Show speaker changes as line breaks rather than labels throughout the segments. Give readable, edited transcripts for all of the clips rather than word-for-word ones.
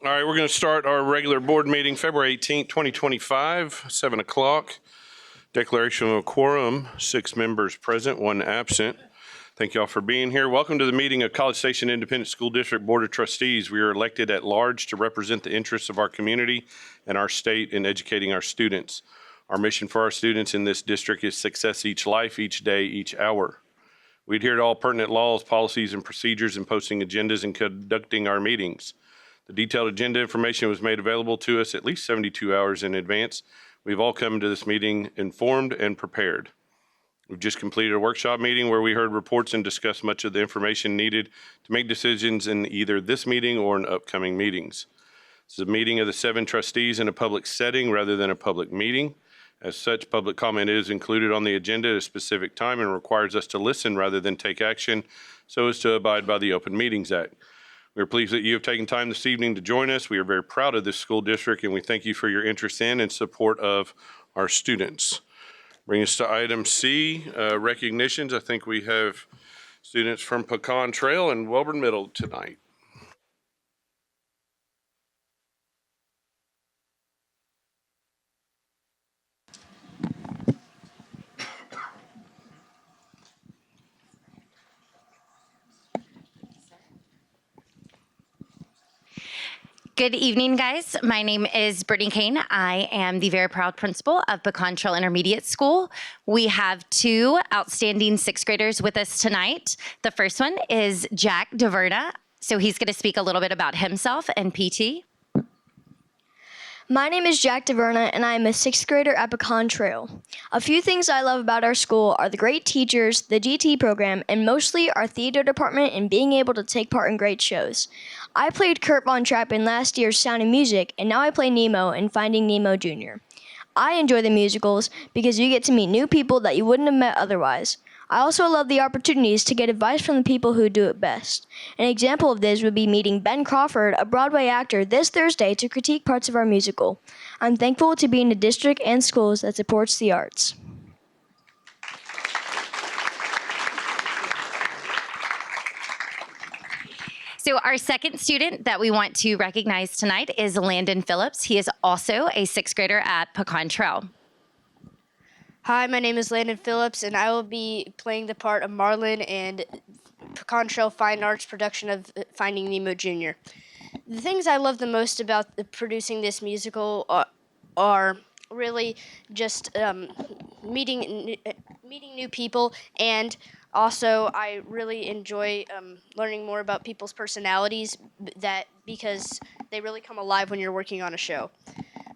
All right, we're going to start our regular board meeting February 18th, 2025, 7 o'clock. Declaration of a quorum, 6 members present, 1 absent. Thank you all for being here. Welcome to the meeting of College Station Independent School District Board of Trustees. We are elected at large to represent the interests of our community and our state in educating our students. Our mission for our students in this district is success each life, each day, each hour. We adhere to all pertinent laws, policies, and procedures in posting agendas and conducting our meetings. The detailed agenda information was made available to us at least 72 hours in advance. We've all come to this meeting informed and prepared. We've just completed a workshop meeting where we heard reports and discussed much of the information needed to make decisions in either this meeting or in upcoming meetings. This is a meeting of the 7 trustees in a public setting rather than a public meeting. As such, public comment is included on the agenda at a specific time and requires us to listen rather than take action so as to abide by the Open Meetings Act. We are pleased that you have taken time this evening to join us. We are very proud of this school district and we thank you for your interest in and support of our students. Bring us to item C, recognitions. I think we have students from Pecan Trail and Welborn Middle tonight.
Good evening, guys. My name is Brittany Kane. I am the very proud principal of Pecan Trail Intermediate School. We have 2 outstanding 6th graders with us tonight. The first one is Jack DeVerna. So he's going to speak a little bit about himself and PT.
My name is Jack DeVerna, and I am a 6th grader at Pecan Trail. A few things I love about our school are the great teachers, the GT program, and mostly our theater department and being able to take part in great shows. I played Kurt Von Trapp in last year's Sound of Music, and now I play Nemo in Finding Nemo Jr. I enjoy the musicals because you get to meet new people that you wouldn't have met otherwise. I also love the opportunities to get advice from the people who do it best. An example of this would be meeting Ben Crawford, a Broadway actor, this Thursday to critique parts of our musical. I'm thankful to be in a district and schools that supports the arts.
So our second student that we want to recognize tonight is Landon Phillips. He is also a 6th grader at Pecan Trail.
Hi, my name is Landon Phillips, and I will be playing the part of Marlin in Pecan Trail Fine Arts production of Finding Nemo Jr. The things I love the most about producing this musical are really just meeting new people, and also I really enjoy learning more about people's personalities because they really come alive when you're working on a show.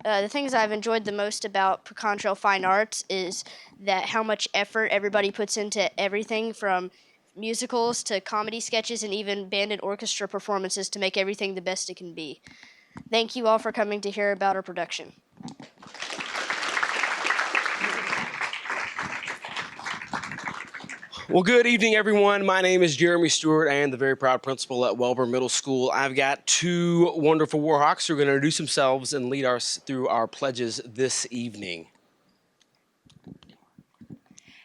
The things I've enjoyed the most about Pecan Trail Fine Arts is that how much effort everybody puts into everything from musicals to comedy sketches and even band and orchestra performances to make everything the best it can be. Thank you all for coming to hear about our production.
Well, good evening, everyone. My name is Jeremy Stewart. I am the very proud principal at Welborn Middle School. I've got 2 wonderful Warhawks who are going to introduce themselves and lead us through our pledges this evening.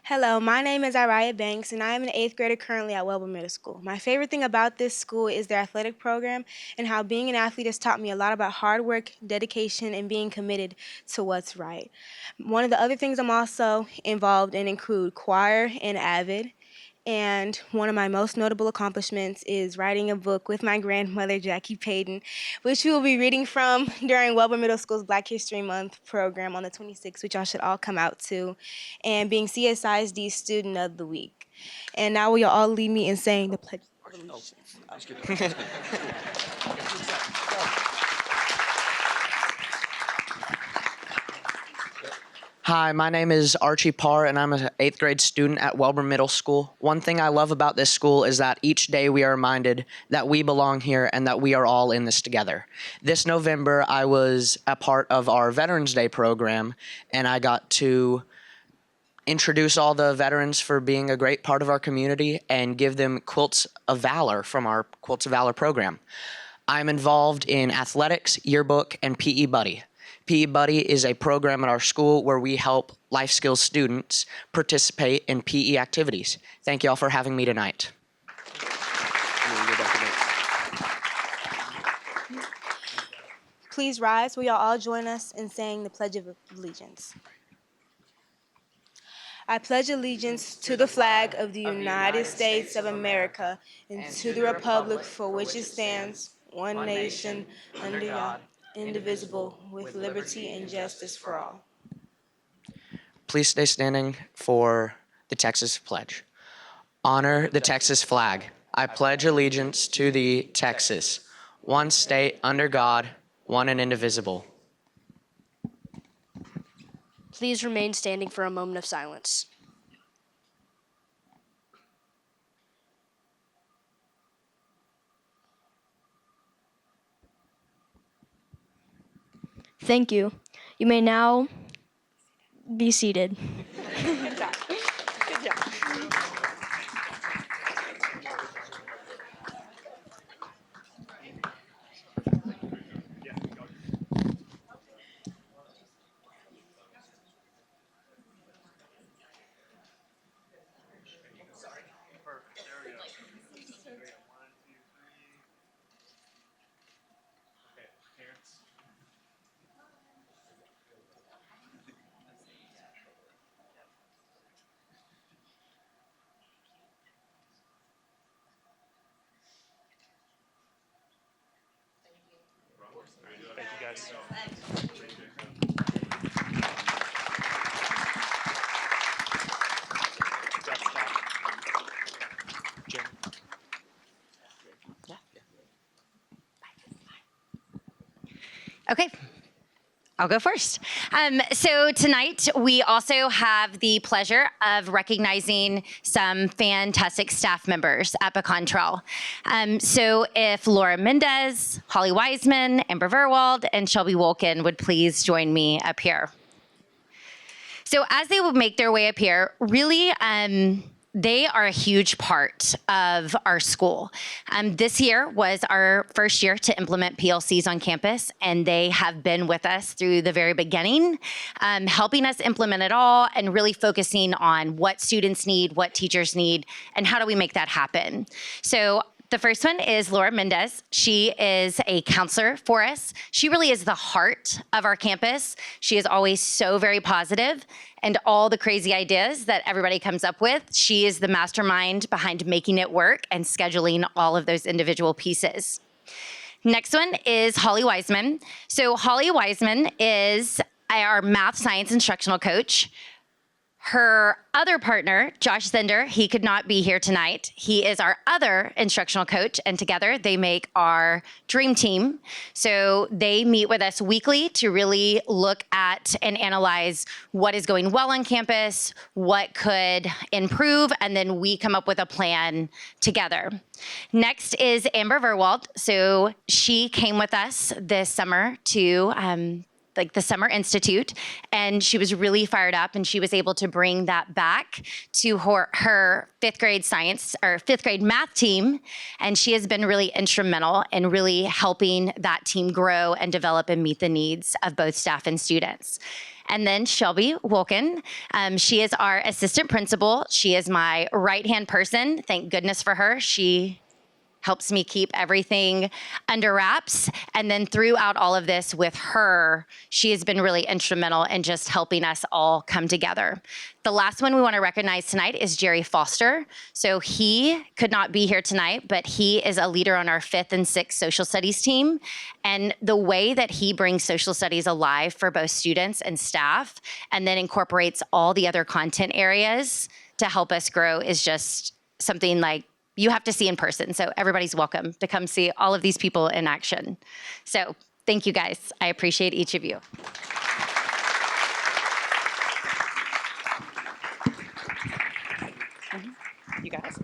Hello, my name is Araya Banks, and I am an 8th grader currently at Welborn Middle School. My favorite thing about this school is their athletic program and how being an athlete has taught me a lot about hard work, dedication, and being committed to what's right. One of the other things I'm also involved in include choir and AVID. And one of my most notable accomplishments is writing a book with my grandmother, Jackie Payton, which we will be reading from during Welborn Middle School's Black History Month program on the 26th, which y'all should all come out to, and being CSISD Student of the Week. And now will you all lead me in saying the Pledge of Allegiance?
Hi, my name is Archie Parr, and I'm an 8th grade student at Welborn Middle School. One thing I love about this school is that each day we are reminded that we belong here and that we are all in this together. This November, I was a part of our Veterans Day program, and I got to introduce all the veterans for being a great part of our community and give them Quilts of Valor from our Quilts of Valor program. I'm involved in athletics, yearbook, and PE Buddy. PE Buddy is a program at our school where we help life skills students participate in PE activities. Thank you all for having me tonight.
please rise? Will y'all all join us in saying the Pledge of Allegiance? I pledge allegiance to the flag of the United States of America and to the republic for which it stands, one nation, under God, indivisible, with liberty and justice for all.
Please stay standing for the Texas pledge. Honor the Texas flag. I pledge allegiance to the Texas, one state under God, one and indivisible.
Please remain standing for a moment of silence.
Thank you. You may now be seated.
Good job. Good job.
Thank you, guys.
Okay. I'll go first. So tonight we also have the pleasure of recognizing some fantastic staff members at Pecan Trail. So if Laura Mendez, Holly Wiseman, Amber Verwald, and Shelby Wolkin would please join me up here. So as they will make their way up here, really, they are a huge part of our school. This year was our first year to implement PLCs on campus, and they have been with us through the very beginning, helping us implement it all and really focusing on what students need, what teachers need, and how do we make that happen. So the first one is Laura Mendez. She is a counselor for us. She really is the heart of our campus. She is always so very positive, and all the crazy ideas that everybody comes up with, she is the mastermind behind making it work and scheduling all of those individual pieces. Next one is Holly Wiseman. So Holly Wiseman is our math science instructional coach. Her other partner, Josh Zender, he could not be here tonight. He is our other instructional coach, and together they make our dream team. So they meet with us weekly to really look at and analyze what is going well on campus, what could improve, and then we come up with a plan together. Next is Amber Verwald. So she came with us this summer to the Summer Institute, and she was really fired up, and she was able to bring that back to her fifth grade math team, and she has been really instrumental in really helping that team grow and develop and meet the needs of both staff and students. And then Shelby Wolkin, she is our assistant principal. She is my right-hand person. Thank goodness for her. She helps me keep everything under wraps. And then throughout all of this with her, she has been really instrumental in just helping us all come together. The last one we want to recognize tonight is Jerry Foster. So he could not be here tonight, but he is a leader on our 5th and 6th social studies team. And the way that he brings social studies alive for both students and staff, and then incorporates all the other content areas to help us grow is just something like you have to see in person. So everybody's welcome to come see all of these people in action. So thank you guys. I appreciate each of you. You guys.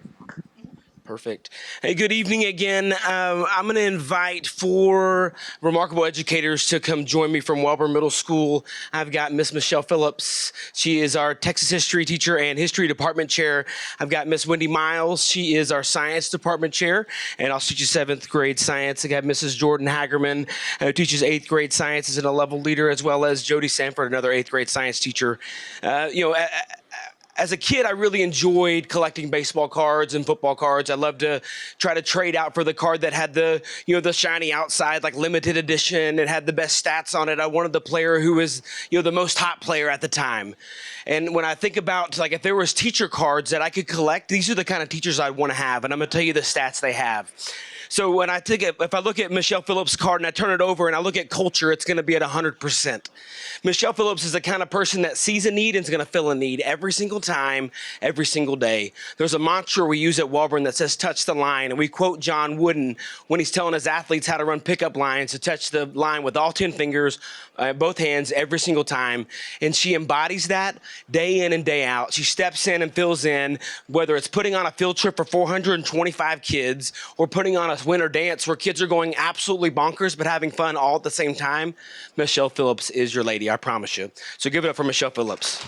Perfect. Hey, good evening again. I'm going to invite 4 remarkable educators to come join me from Welborn Middle School. I've got Miss Michelle Phillips. She is our Texas history teacher and history department chair. I've got Miss Wendy Miles. She is our science department chair, and I'll teach you 7th grade science. I got Mrs. Jordan Hagerman, who teaches 8th grade science as a level leader, as well as Jody Sanford, another 8th grade science teacher. as a kid, I really enjoyed collecting baseball cards and football cards. I loved to try to trade out for the card that had the, the shiny outside, like limited edition. It had the best stats on it. I wanted the player who was, the most hot player at the time. And when I think about, like, if there was teacher cards that I could collect, these are the kind of teachers I'd want to have. And I'm going to tell you the stats they have. So when if I look at Michelle Phillips' card and I turn it over and I look at culture, it's going to be at 100%. Michelle Phillips is the kind of person that sees a need and is going to fill a need every single time, every single day. There's a mantra we use at Welborn that says, touch the line. And we quote John Wooden when he's telling his athletes how to run pickup lines, to touch the line with all 10 fingers, both hands, every single time. And she embodies that day in and day out. She steps in and fills in, whether it's putting on a field trip for 425 kids or putting on a winter dance where kids are going absolutely bonkers but having fun all at the same time. Michelle Phillips is your lady, I promise you. So give it up for Michelle Phillips.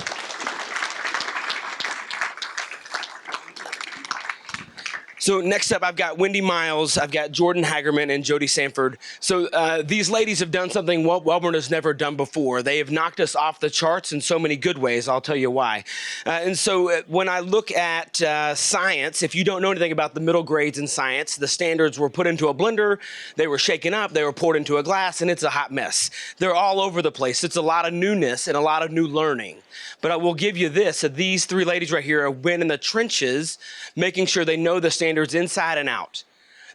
So next up, I've got Wendy Miles, I've got Jordan Hagerman, and Jody Sanford. So these ladies have done something Welborn has never done before. They have knocked us off the charts in so many good ways. I'll tell you why. And so when I look at science, if you don't know anything about the middle grades in science, the standards were put into a blender, they were shaken up, they were poured into a glass, and it's a hot mess. They're all over the place. It's a lot of newness and a lot of new learning. But I will give you this, that these three ladies right here have been in the trenches, making sure they know the standards inside and out.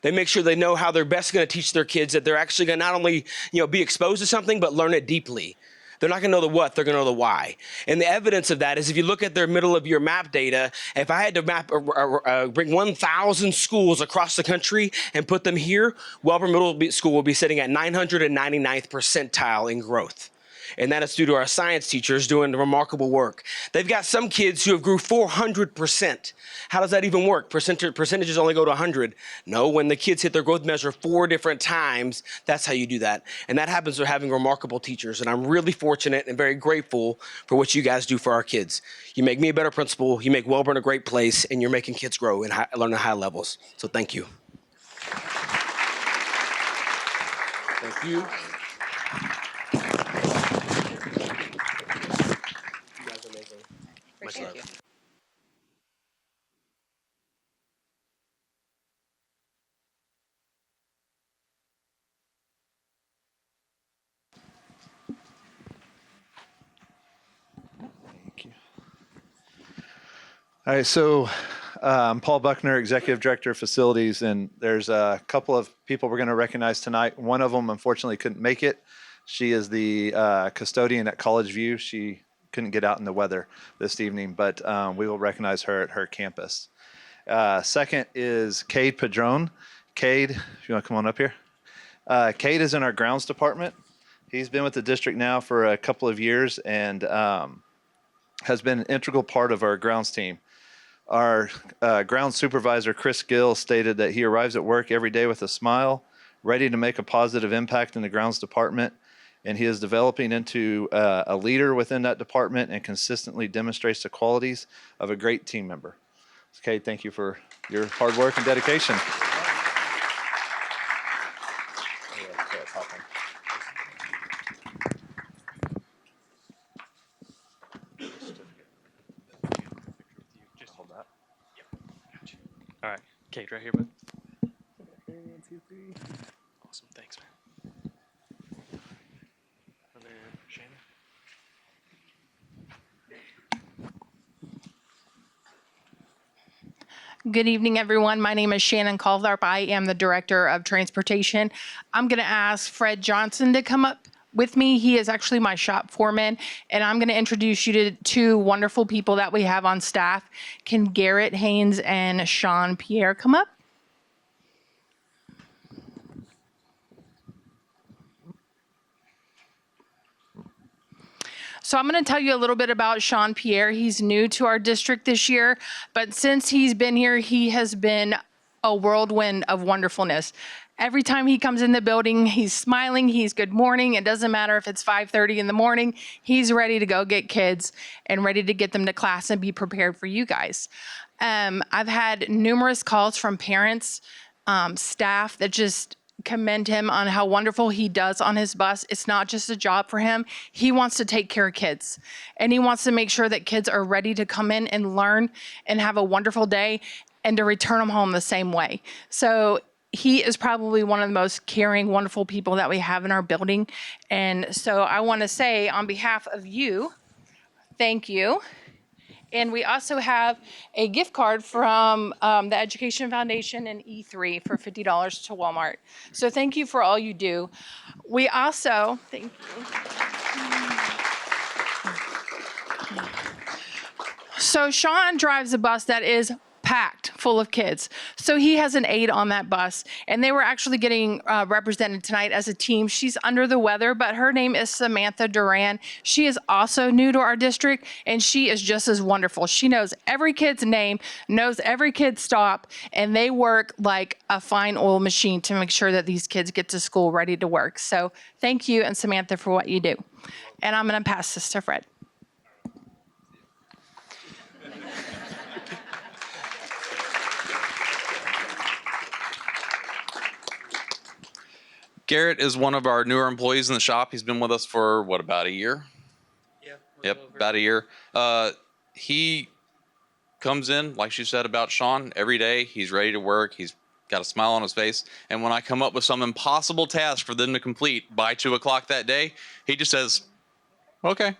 They make sure they know how they're best going to teach their kids, that they're actually going to not only, be exposed to something, but learn it deeply. They're not going to know the what, they're going to know the why. And the evidence of that is if you look at their middle of your map data, if I had to bring 1,000 schools across the country and put them here, Welborn Middle School will be sitting at 999th percentile in growth. And that is due to our science teachers doing remarkable work. They've got some kids who have grew 400%. How does that even work? Percentages only go to 100. No, when the kids hit their growth measure 4 different times, that's how you do that. And that happens through having remarkable teachers. And I'm really fortunate and very grateful for what you guys do for our kids. You make me a better principal, you make Welborn a great place, and you're making kids grow and learn at high levels. So thank you. Thank you. Much love.
Thank you. All right, so I'm Paul Buckner, Executive Director of Facilities, and there's a couple of people we're going to recognize tonight. One of them, unfortunately, couldn't make it. She is the custodian at College View. She couldn't get out in the weather this evening, but we will recognize her at her campus. Second is Cade Padron. Cade, if you want to come on up here. Cade is in our grounds department. He's been with the district now for a couple of years and has been an integral part of our grounds team. Our grounds supervisor, Chris Gill, stated that he arrives at work every day with a smile, ready to make a positive impact in the grounds department. And he is developing into a leader within that department and consistently demonstrates the qualities of a great team member. Okay, thank you for your hard work and dedication.
Just hold that. Yep. All right, Kate, right here, bud. Awesome, thanks, man. And then Shannon.
Good evening, everyone. My name is Shannon Caltharp. I am the Director of Transportation. I'm going to ask Fred Johnson to come up with me. He is actually my shop foreman, and I'm going to introduce you to 2 wonderful people that we have on staff. Can Garrett Haynes and Sean Pierre come up? So I'm going to tell you a little bit about Sean Pierre. He's new to our district this year, but since he's been here, he has been a whirlwind of wonderfulness. Every time he comes in the building, he's smiling, he's good morning. It doesn't matter if it's 5:30 in the morning, he's ready to go get kids and ready to get them to class and be prepared for you guys. I've had numerous calls from parents, staff that just commend him on how wonderful he does on his bus. It's not just a job for him. He wants to take care of kids, and he wants to make sure that kids are ready to come in and learn and have a wonderful day and to return them home the same way. So he is probably one of the most caring, wonderful people that we have in our building. And so I want to say on behalf of you, thank you. And we also have a gift card from the Education Foundation and E3 for $50 to Walmart. So thank you for all you do. We also, thank you. So Sean drives a bus that is packed full of kids. So he has an aide on that bus, and they were actually getting represented tonight as a team. She's under the weather, but her name is Samantha Duran. She is also new to our district, and she is just as wonderful. She knows every kid's name, knows every kid's stop, and they work like a fine oil machine to make sure that these kids get to school ready to work. So thank you, and Samantha, for what you do. And I'm going to pass this to Fred.
Garrett is one of our newer employees in the shop. He's been with us for, what, about a year?
Yeah.
Yep, about a year. He comes in, like she said about Sean, every day. He's ready to work. He's got a smile on his face. And when I come up with some impossible task for them to complete by 2 o'clock that day, he just says, okay.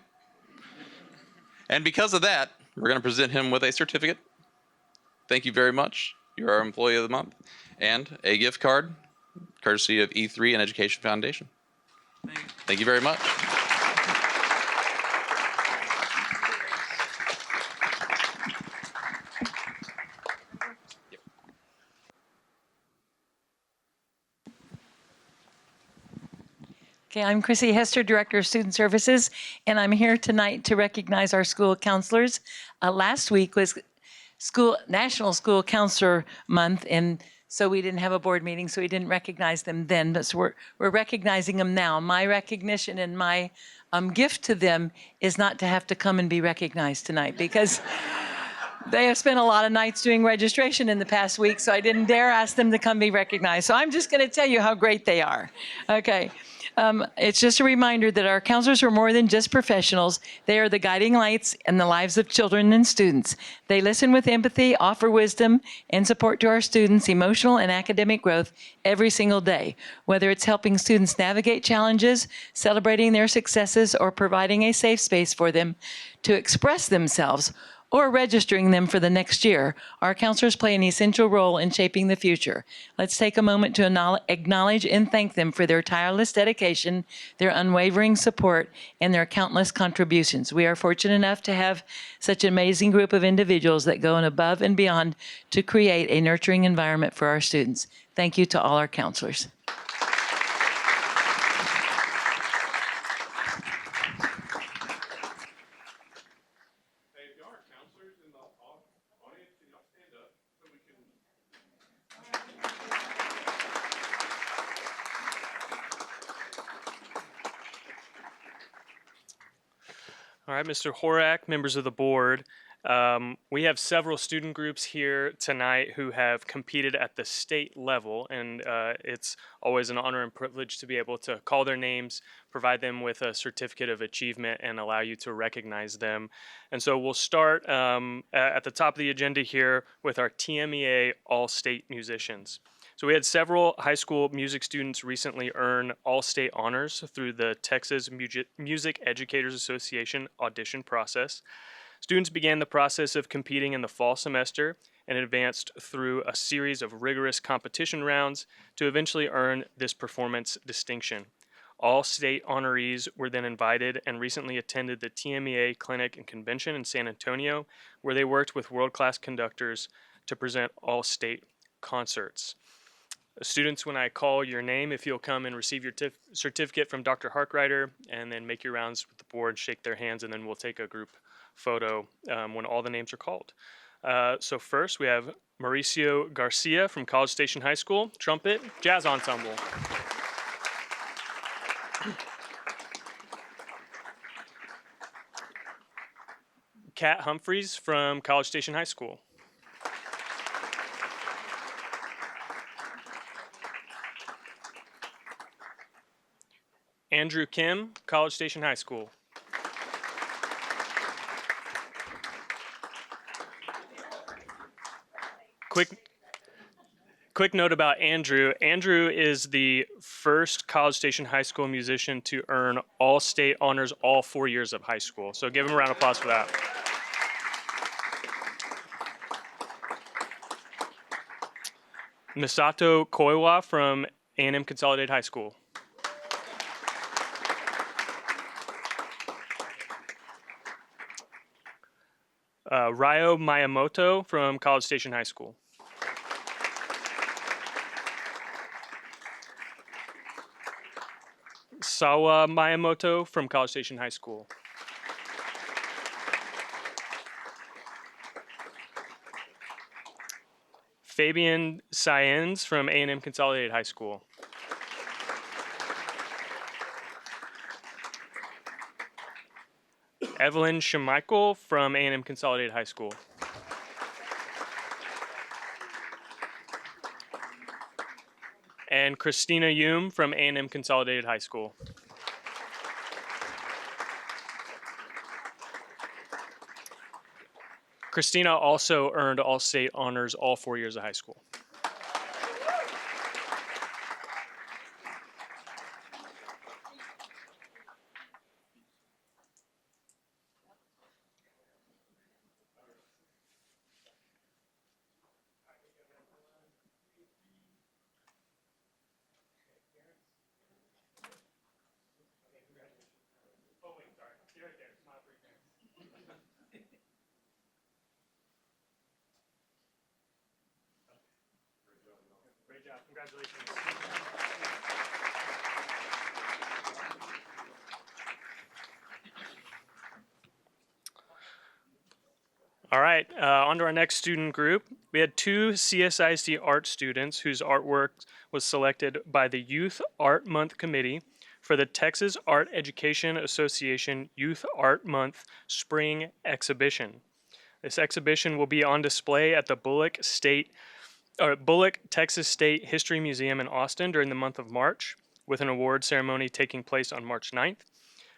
And because of that, we're going to present him with a certificate. Thank you very much. You're our Employee of the Month. And a gift card, courtesy of E3 and Education Foundation. Thank you very much.
Okay, I'm Chrissy Hester, Director of Student Services, and I'm here tonight to recognize our school counselors. Last week was National School Counselor Month, and so we didn't have a board meeting, so we didn't recognize them then, but so we're recognizing them now. My recognition and my gift to them is not to have to come and be recognized tonight, because they have spent a lot of nights doing registration in the past week, so I didn't dare ask them to come be recognized. So I'm just going to tell you how great they are. Okay. It's just a reminder that our counselors are more than just professionals. They are the guiding lights in the lives of children and students. They listen with empathy, offer wisdom, and support to our students' emotional and academic growth every single day, whether it's helping students navigate challenges, celebrating their successes, or providing a safe space for them to express themselves, or registering them for the next year. Our counselors play an essential role in shaping the future. Let's take a moment to acknowledge and thank them for their tireless dedication, their unwavering support, and their countless contributions. We are fortunate enough to have such an amazing group of individuals that go above and beyond to create a nurturing environment for our students. Thank you to all our counselors.
All right, Mr. Horak, members of the board. We have several student groups here tonight who have competed at the state level, and it's always an honor and privilege to be able to call their names, provide them with a certificate of achievement, and allow you to recognize them. And so we'll start at the top of the agenda here with our TMEA All-State musicians. So we had several high school music students recently earn all-state honors through the Texas Music Educators Association audition process. Students began the process of competing in the fall semester and advanced through a series of rigorous competition rounds to eventually earn this performance distinction. All state honorees were then invited and recently attended the TMEA Clinic and Convention in San Antonio, where they worked with world-class conductors to present all-state concerts. Students, when I call your name, if you'll come and receive your certificate from Dr. Harkrider, and then make your rounds with the board, shake their hands, and then we'll take a group photo when all the names are called. So first, we have Mauricio Garcia from College Station High School, trumpet, jazz ensemble. Kat Humphreys from College Station High School. Andrew Kim, College Station High School. Quick note about Andrew. Andrew is the first College Station High School musician to earn all state honors all 4 years of high school. So give him a round of applause for that. Misato Koiwa from A&M Consolidated High School. Ryo Miyamoto from College Station High School. Sawa Miyamoto from College Station High School. Fabian Saenz from A&M Consolidated High School. Evelyn Schmeichel from A&M Consolidated High School. And Christina Hume from A&M Consolidated High School. Christina also earned all state honors all 4 years of high school. Great job. Congratulations. All right, on to our next student group. We had two CSISD art students whose artwork was selected by the Youth Art Month Committee for the Texas Art Education Association Youth Art Month Spring Exhibition. This exhibition will be on display at the Bullock, Texas State History Museum in Austin during the month of March, with an award ceremony taking place on March 9th.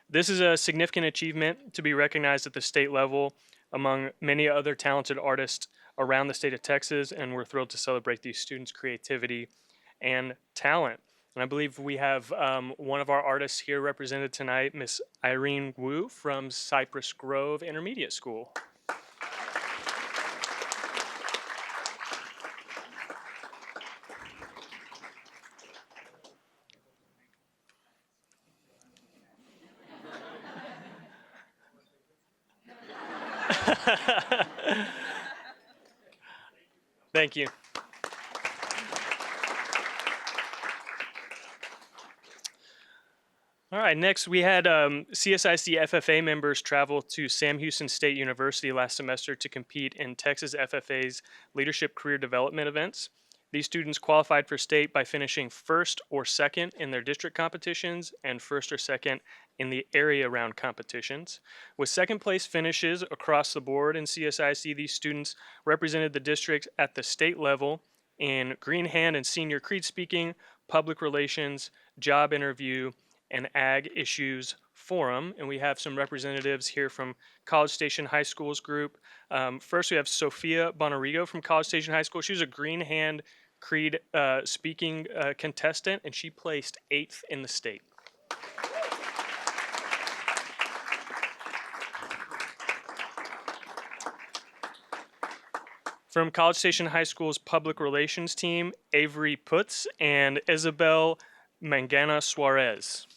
This is a significant achievement to be recognized at the state level among many other talented artists around the state of Texas, and we're thrilled to celebrate these students' creativity and talent. And I believe we have one of our artists here represented tonight, Miss Irene Wu from Cypress Grove Intermediate School. Thank you. All right, next we had CSIC FFA members travel to Sam Houston State University last semester to compete in Texas FFA's Leadership Career Development events. These students qualified for state by finishing first or second in their district competitions and first or second in the area round competitions. With second place finishes across the board in CSIC, these students represented the district at the state level in green hand and senior creed speaking, public relations, job interview, and ag issues forum. And we have some representatives here from College Station High School's group. First, we have Sophia Bonarigo from College Station High School. She was a green hand creed speaking contestant, and she placed 8th in the state. From College Station High School's public relations team, Avery Putz and Isabel Mangana Suarez.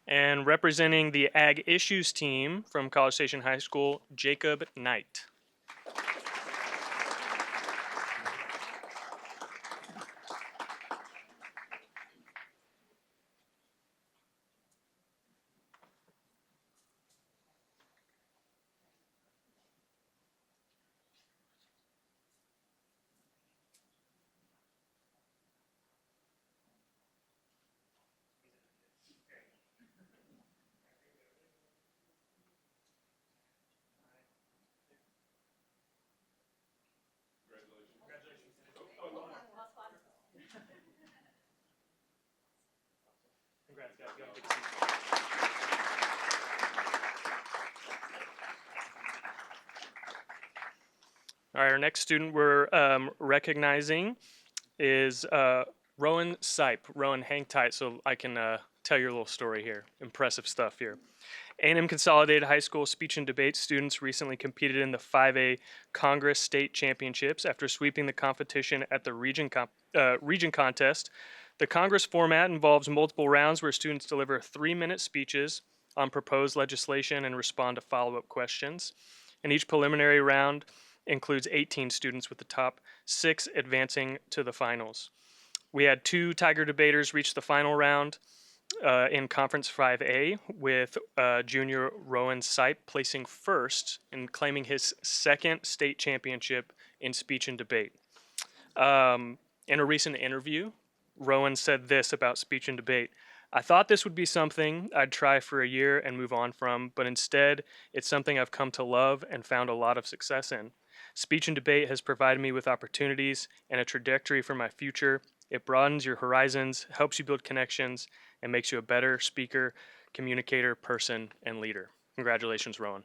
And representing the Ag Issues team from College Station High School, Jacob Knight. All right, our next student we're recognizing is Rowan Sipe. Rowan, hang tight so I can tell your little story here. Impressive stuff here. A&M Consolidated High School Speech and Debate students recently competed in the 5A Congress State Championships after sweeping the competition at the region contest. The Congress format involves multiple rounds where students deliver 3-minute speeches on proposed legislation and respond to follow-up questions. And each preliminary round includes 18 students, with the top 6 advancing to the finals. We had 2 Tiger debaters reach the final round in Conference 5A, with junior Rowan Sipe placing first and claiming his second state championship in speech and debate. In a recent interview, Rowan said this about speech and debate: "I thought this would be something I'd try for a year and move on from, but instead it's something I've come to love and found a lot of success in. Speech and debate has provided me with opportunities and a trajectory for my future. It broadens your horizons, helps you build connections, and makes you a better speaker, communicator, person, and leader." Congratulations, Rowan.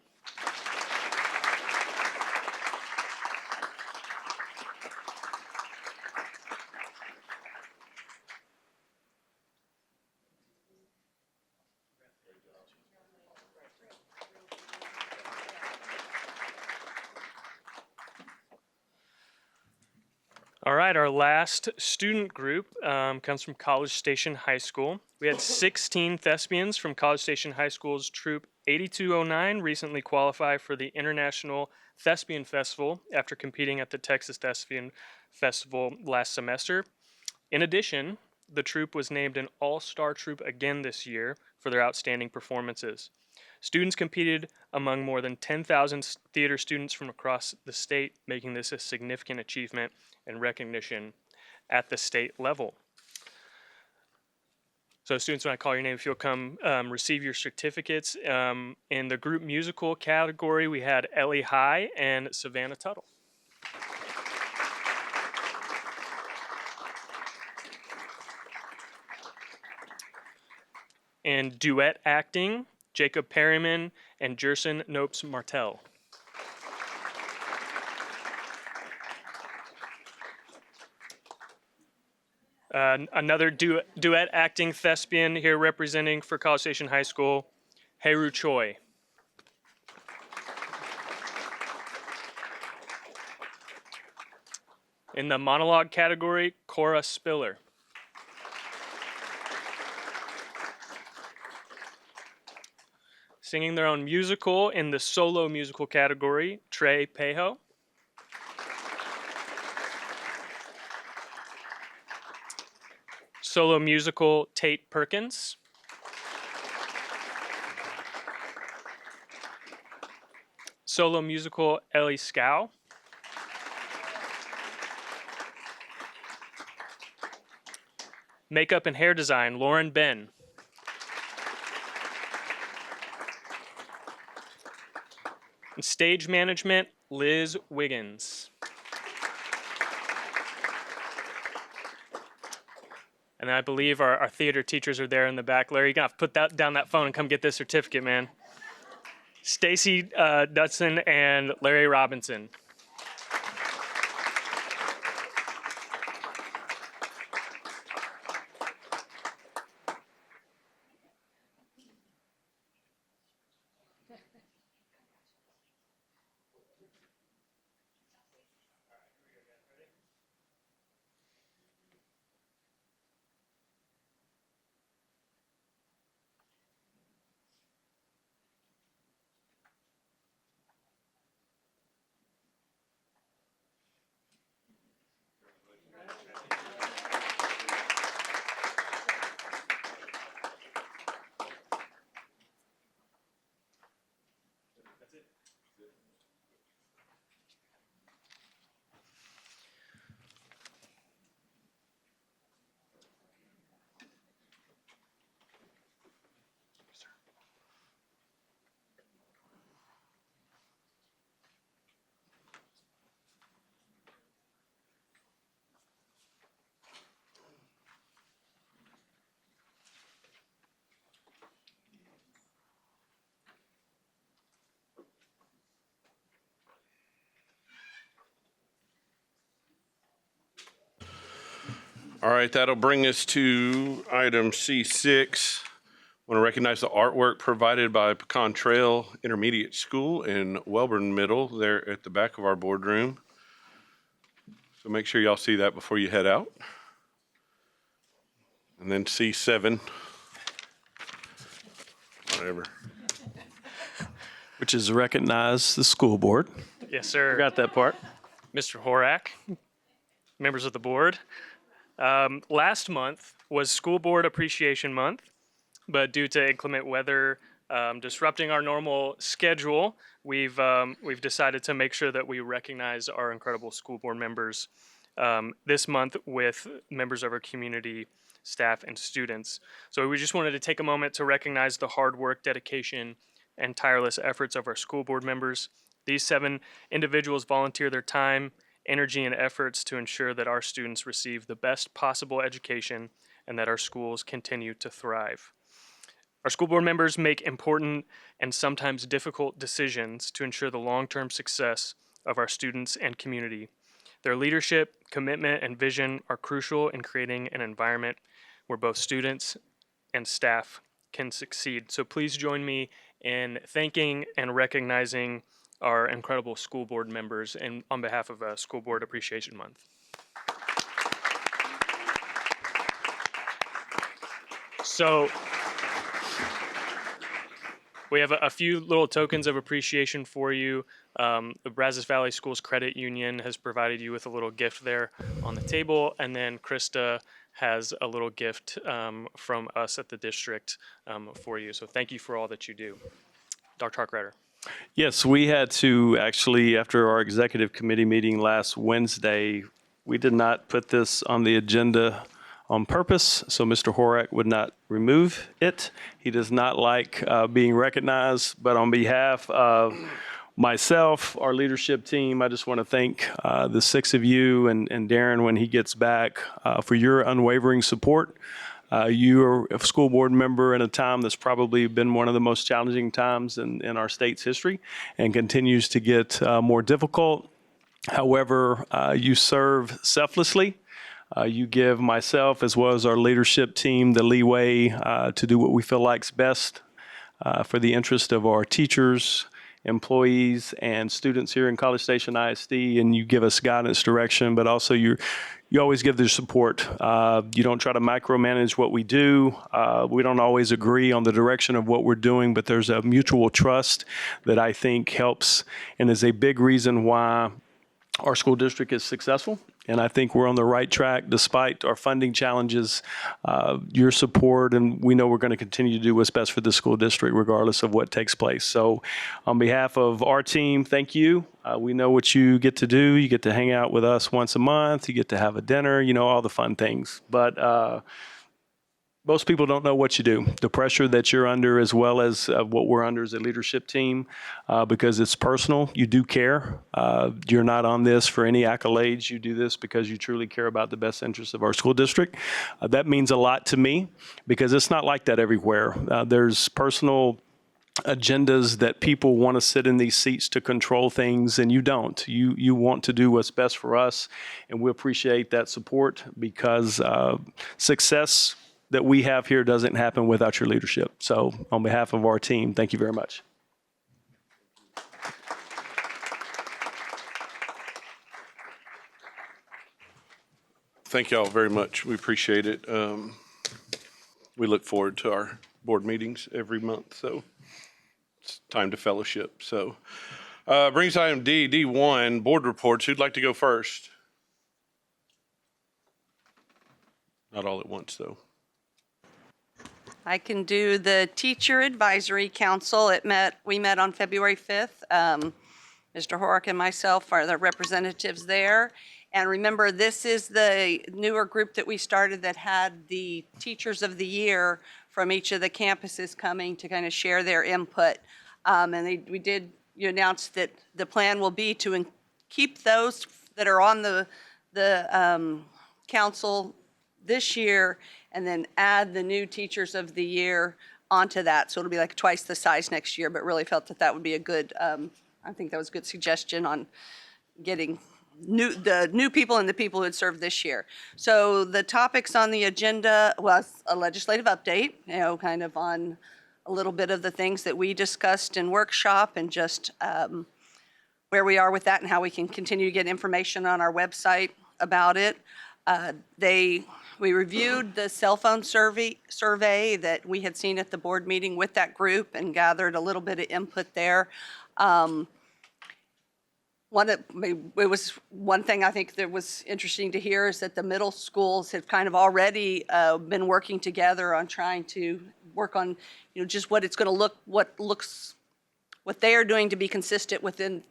All right, our last student group comes from College Station High School. We had 16 thespians from College Station High School's Troop 8209 recently qualify for the International Thespian Festival after competing at the Texas Thespian Festival last semester. In addition, the troupe was named an all-star troupe again this year for their outstanding performances. Students competed among more than 10,000 theater students from across the state, making this a significant achievement and recognition at the state level. So students, when I call your name, if you'll come receive your certificates. In the group musical category, we had Ellie High and Savannah Tuttle. In duet acting, Jacob Perryman and Jerson Nopes Martel. Another duet acting thespian here representing for College Station High School, Haru Choi. In the monologue category, Cora Spiller. Singing their own musical in the solo musical category, Trey Pejo. Solo musical, Tate Perkins. Solo musical, Ellie Scow. Makeup and hair design, Lauren Ben. And stage management, Liz Wiggins. And I believe our theater teachers are there in the back. Larry, you're going to have to put down that phone and come get this certificate, man. Stacy Dutson and Larry Robinson.
All right, that'll bring us to item C6. I want to recognize the artwork provided by Pecan Trail Intermediate School in Welborn Middle there at the back of our boardroom. So make sure y'all see that before you head out. And then C7, whatever.
Which is recognize the school board.
Yes, sir.
Forgot that part.
Mr. Horak, members of the board. Last month was School Board Appreciation Month, but due to inclement weather disrupting our normal schedule, we've decided to make sure that we recognize our incredible school board members this month with members of our community, staff, and students. So we just wanted to take a moment to recognize the hard work, dedication, and tireless efforts of our school board members. These 7 individuals volunteer their time, energy, and efforts to ensure that our students receive the best possible education and that our schools continue to thrive. Our school board members make important and sometimes difficult decisions to ensure the long-term success of our students and community. Their leadership, commitment, and vision are crucial in creating an environment where both students and staff can succeed. So please join me in thanking and recognizing our incredible school board members and on behalf of School Board Appreciation Month. So we have a few little tokens of appreciation for you. The Brazos Valley Schools Credit Union has provided you with a little gift there on the table, and then Krista has a little gift from us at the district for you. So thank you for all that you do. Dr. Harkrider.
Yes, we had to actually, after our executive committee meeting last Wednesday, we did not put this on the agenda on purpose, so Mr. Horak would not remove it. He does not like being recognized, but on behalf of myself, our leadership team, I just want to thank the 6 of you and Darren when he gets back for your unwavering support. You are a school board member in a time that's probably been one of the most challenging times in our state's history and continues to get more difficult. However, you serve selflessly. You give myself as well as our leadership team the leeway to do what we feel like's best for the interest of our teachers, employees, and students here in College Station ISD, and you give us guidance, direction, but also you always give the support. You don't try to micromanage what we do. We don't always agree on the direction of what we're doing, but there's a mutual trust that I think helps and is a big reason why our school district is successful. And I think we're on the right track despite our funding challenges, your support, and we know we're going to continue to do what's best for the school district regardless of what takes place. So on behalf of our team, thank you. We know what you get to do. You get to hang out with us once a month. You get to have a dinner, all the fun things. But most people don't know what you do, the pressure that you're under as well as what we're under as a leadership team, because it's personal. You do care. You're not on this for any accolades. You do this because you truly care about the best interests of our school district. That means a lot to me because it's not like that everywhere. There's personal agendas that people want to sit in these seats to control things, and you don't. You want to do what's best for us, and we appreciate that support because success that we have here doesn't happen without your leadership. So on behalf of our team, thank you very much.
Thank y'all very much. We appreciate it. We look forward to our board meetings every month, so it's time to fellowship. So brings item D1, board reports. Who'd like to go first? Not all at once, though.
I can do the Teacher Advisory Council. We met on February 5th. Mr. Horak and myself are the representatives there. And remember, this is the newer group that we started that had the Teachers of the Year from each of the campuses coming to kind of share their input. You announced that the plan will be to keep those that are on the council this year and then add the new Teachers of the Year onto that. So it'll be like twice the size next year, but really felt that would be a good, I think that was a good suggestion on getting the new people and the people who had served this year. So the topics on the agenda was a legislative update, kind of on a little bit of the things that we discussed in workshop and just where we are with that and how we can continue to get information on our website about it. We reviewed the cell phone survey that we had seen at the board meeting with that group and gathered a little bit of input there. One thing I think that was interesting to hear is that the middle schools have kind of already been working together on trying to work on, just what it's going to look, what they are doing to be consistent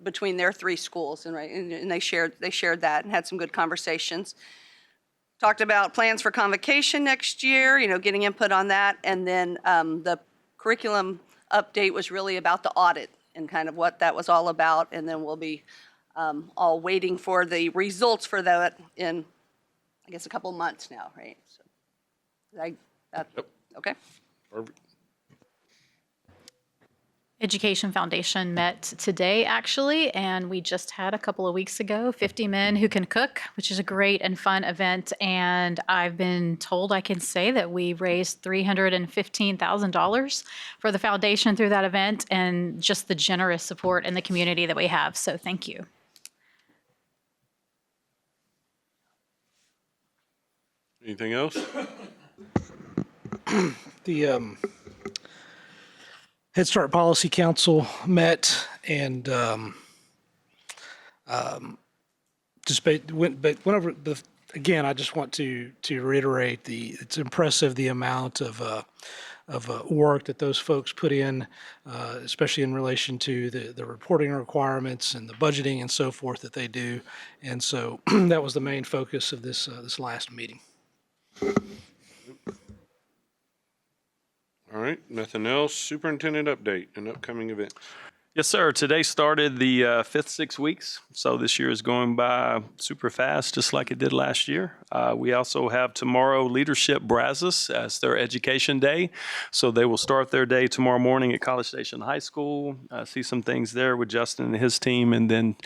between their three schools, and they shared that and had some good conversations. Talked about plans for convocation next year, getting input on that, and then the curriculum update was really about the audit and kind of what that was all about, and then we'll be all waiting for the results for that in, I guess, a couple months now, right? So, okay.
Perfect.
Education Foundation met today, actually, and we just had a couple of weeks ago 50 Men Who Can Cook, which is a great and fun event. And I've been told I can say that we raised $315,000 for the foundation through that event, and just the generous support in the community that we have. So thank you.
Anything else?
The Head Start Policy Council met and went over the. Again, I just want to reiterate it's impressive the amount of work that those folks put in, especially in relation to the reporting requirements and the budgeting and so forth that they do. And so that was the main focus of this last meeting.
All right, nothing else. Superintendent update and upcoming events.
Yes, sir. Today started the fifth 6 weeks. So this year is going by super fast, just like it did last year. We also have tomorrow Leadership Brazos as their education day. So they will start their day tomorrow morning at College Station High School, see some things there with Justin and his team, and then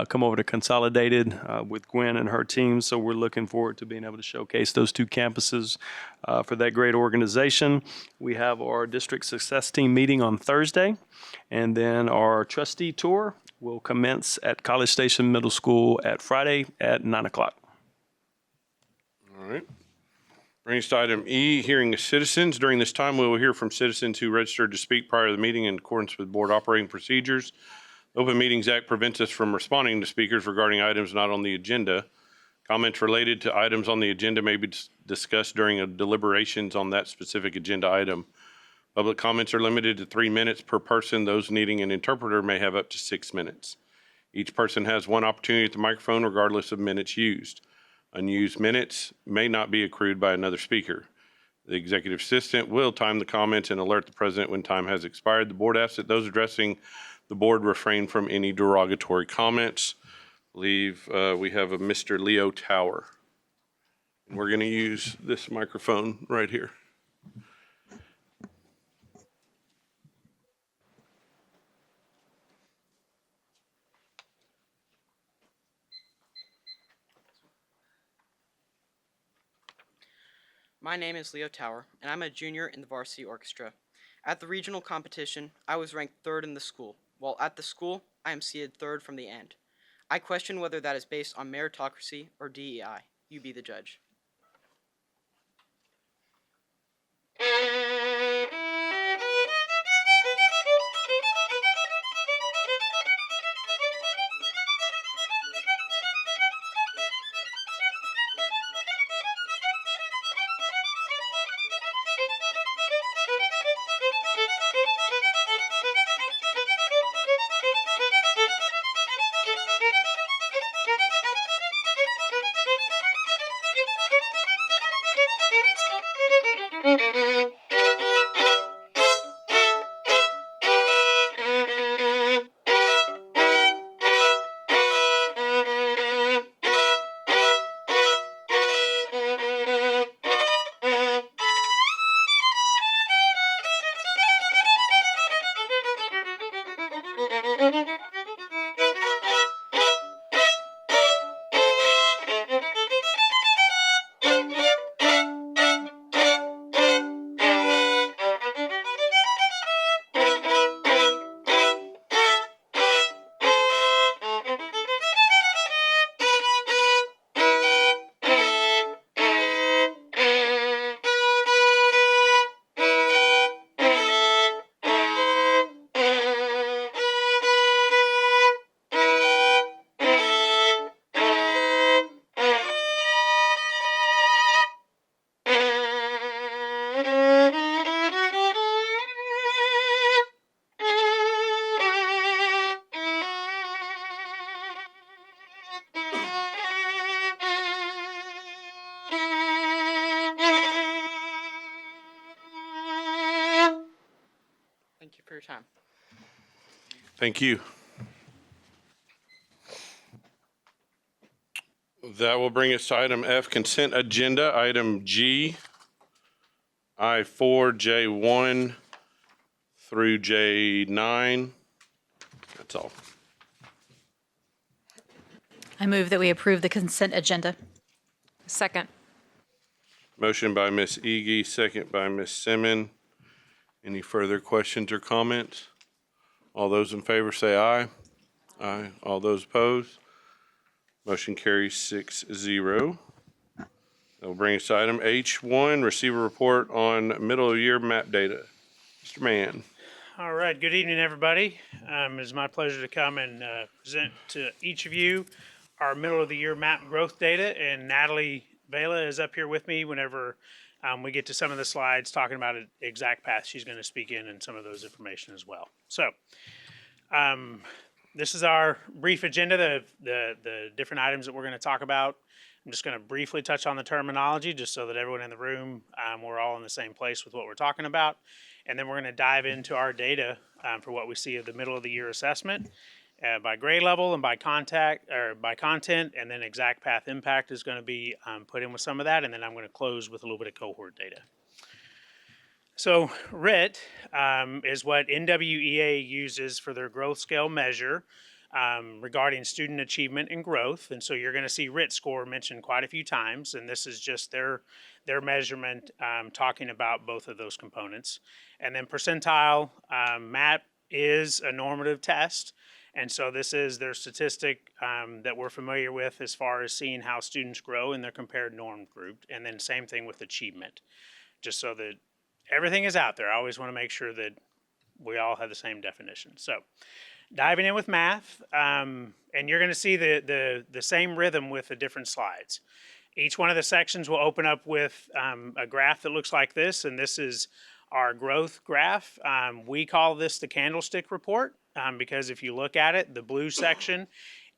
come over to Consolidated with Gwen and her team. So we're looking forward to being able to showcase those two campuses for that great organization. We have our district success team meeting on Thursday. And then our trustee tour will commence at College Station Middle School at Friday at 9 o'clock.
All right. Brings us to item E, hearing of citizens. During this time, we will hear from citizens who registered to speak prior to the meeting in accordance with board operating procedures. The Open Meetings Act prevents us from responding to speakers regarding items not on the agenda. Comments related to items on the agenda may be discussed during deliberations on that specific agenda item. Public comments are limited to 3 minutes per person. Those needing an interpreter may have up to 6 minutes. Each person has one opportunity at the microphone regardless of minutes used. Unused minutes may not be accrued by another speaker. The executive assistant will time the comments and alert the president when time has expired. The board asks that those addressing the board refrain from any derogatory comments. I believe we have a Mr. Leo Tower. We're going to use this microphone right here.
My name is Leo Tower, and I'm a junior in the varsity orchestra. At the regional competition, I was ranked 3rd in the school, while at the school, I am seated 3rd from the end. I question whether that is based on meritocracy or DEI. You be the judge. Thank you for your time.
Thank you. That will bring us to item F, consent agenda. Item G, I4, J1 through J9. That's all.
I move that we approve the consent agenda.
Second.
Motion by Ms. Ege, second by Ms. Simmons. Any further questions or comments? All those in favor say aye. Aye. All those opposed? Motion carries 6-0. That will bring us to item H1, receive a report on middle of the year map data. Mr. Mann.
All right, good evening, everybody. It is my pleasure to come and present to each of you our middle of the year map growth data, and Natalie Vela is up here with me whenever we get to some of the slides talking about an exact path. She's going to speak in and some of those information as well. So this is our brief agenda, the different items that we're going to talk about. I'm just going to briefly touch on the terminology just so that everyone in the room, we're all in the same place with what we're talking about. And then we're going to dive into our data for what we see of the middle of the year assessment by grade level and by content, and then exact path impact is going to be put in with some of that, and then I'm going to close with a little bit of cohort data. So RIT is what NWEA uses for their growth scale measure regarding student achievement and growth, and so you're going to see RIT score mentioned quite a few times, and this is just their measurement talking about both of those components. And then percentile MAP is a normative test, and so this is their statistic that we're familiar with as far as seeing how students grow in their compared norm group, and then same thing with achievement, just so that everything is out there. I always want to make sure that we all have the same definition. So diving in with math, and you're going to see the same rhythm with the different slides. Each one of the sections will open up with a graph that looks like this, and this is our growth graph. We call this the candlestick report because if you look at it, the blue section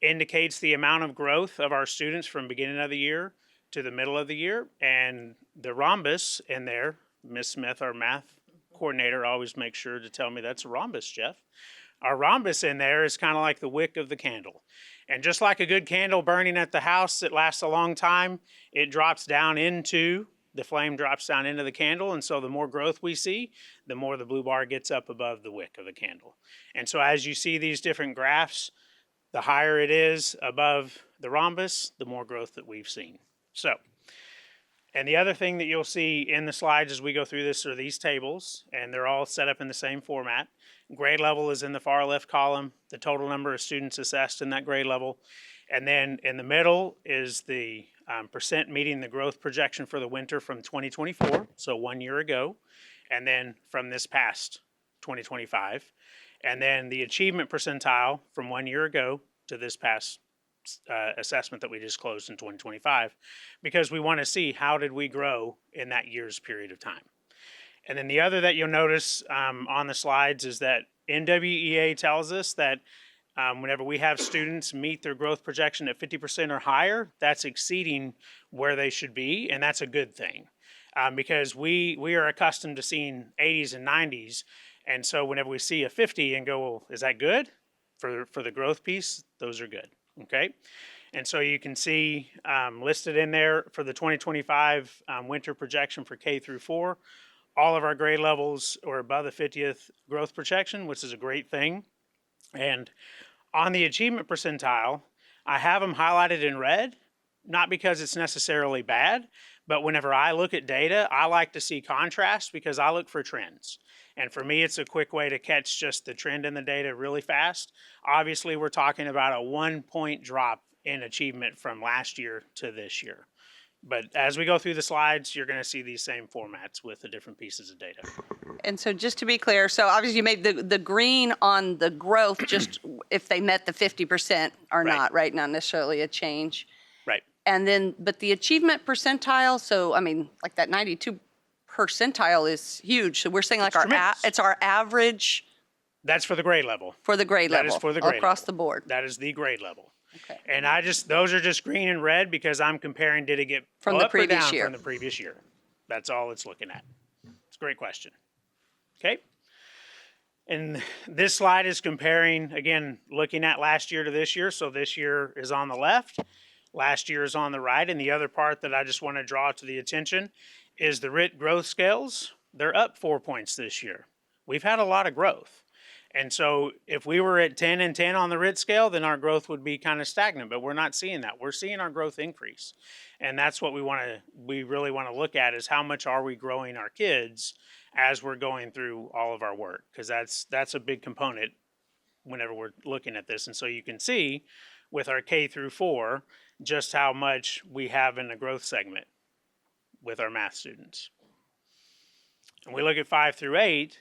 indicates the amount of growth of our students from beginning of the year to the middle of the year, and the rhombus in there, Ms. Smith, our math coordinator, always makes sure to tell me that's a rhombus, Jeff. Our rhombus in there is kind of like the wick of the candle. And just like a good candle burning at the house that lasts a long time, it drops down into, the flame drops down into the candle. And so the more growth we see, the more the blue bar gets up above the wick of the candle. And so as you see these different graphs, the higher it is above the rhombus, the more growth that we've seen. So, and the other thing that you'll see in the slides as we go through this are these tables, and they're all set up in the same format. Grade level is in the far left column, the total number of students assessed in that grade level. And then in the middle is the percent meeting the growth projection for the winter from 2024, so 1 year ago, and then from this past 2025. And then the achievement percentile from 1 year ago to this past assessment that we just closed in 2025, because we want to see how did we grow in that year's period of time. And then the other that you'll notice on the slides is that NWEA tells us that whenever we have students meet their growth projection at 50% or higher, that's exceeding where they should be, and that's a good thing because we are accustomed to seeing 80s and 90s, and so whenever we see a 50 and go, well, is that good? For the growth piece, those are good, okay? And so you can see listed in there for the 2025 winter projection for K through 4, all of our grade levels are above the 50th growth projection, which is a great thing. And on the achievement percentile, I have them highlighted in red, not because it's necessarily bad, but whenever I look at data, I like to see contrast because I look for trends. And for me, it's a quick way to catch just the trend in the data really fast. Obviously, we're talking about a 1 point drop in achievement from last year to this year. But as we go through the slides, you're going to see these same formats with the different pieces of data.
And so just to be clear, so obviously you made the green on the growth just if they met the 50% or not, right? Not necessarily a change.
Right.
And then, but the achievement percentile, so I mean, like that 92 percentile is huge. So we're saying like it's our average.
That's for the grade level.
For the grade level.
That is for the grade
across
level.
the board.
That is the grade level.
Okay.
And those are just green and red because I'm comparing did it get
from
up
the previous
or down
year
from the previous year. That's all it's looking at. It's a great question. Okay. And this slide is comparing, again, looking at last year to this year. So this year is on the left, last year is on the right. And the other part that I just want to draw to the attention is the RIT growth scales. They're up 4 points this year. We've had a lot of growth. And so if we were at 10 and 10 on the RIT scale, then our growth would be kind of stagnant, but we're not seeing that. We're seeing our growth increase. And that's what we really want to look at, is how much are we growing our kids as we're going through all of our work, because that's a big component whenever we're looking at this. And so you can see with our K through 4 just how much we have in the growth segment with our math students. And we look at 5 through 8,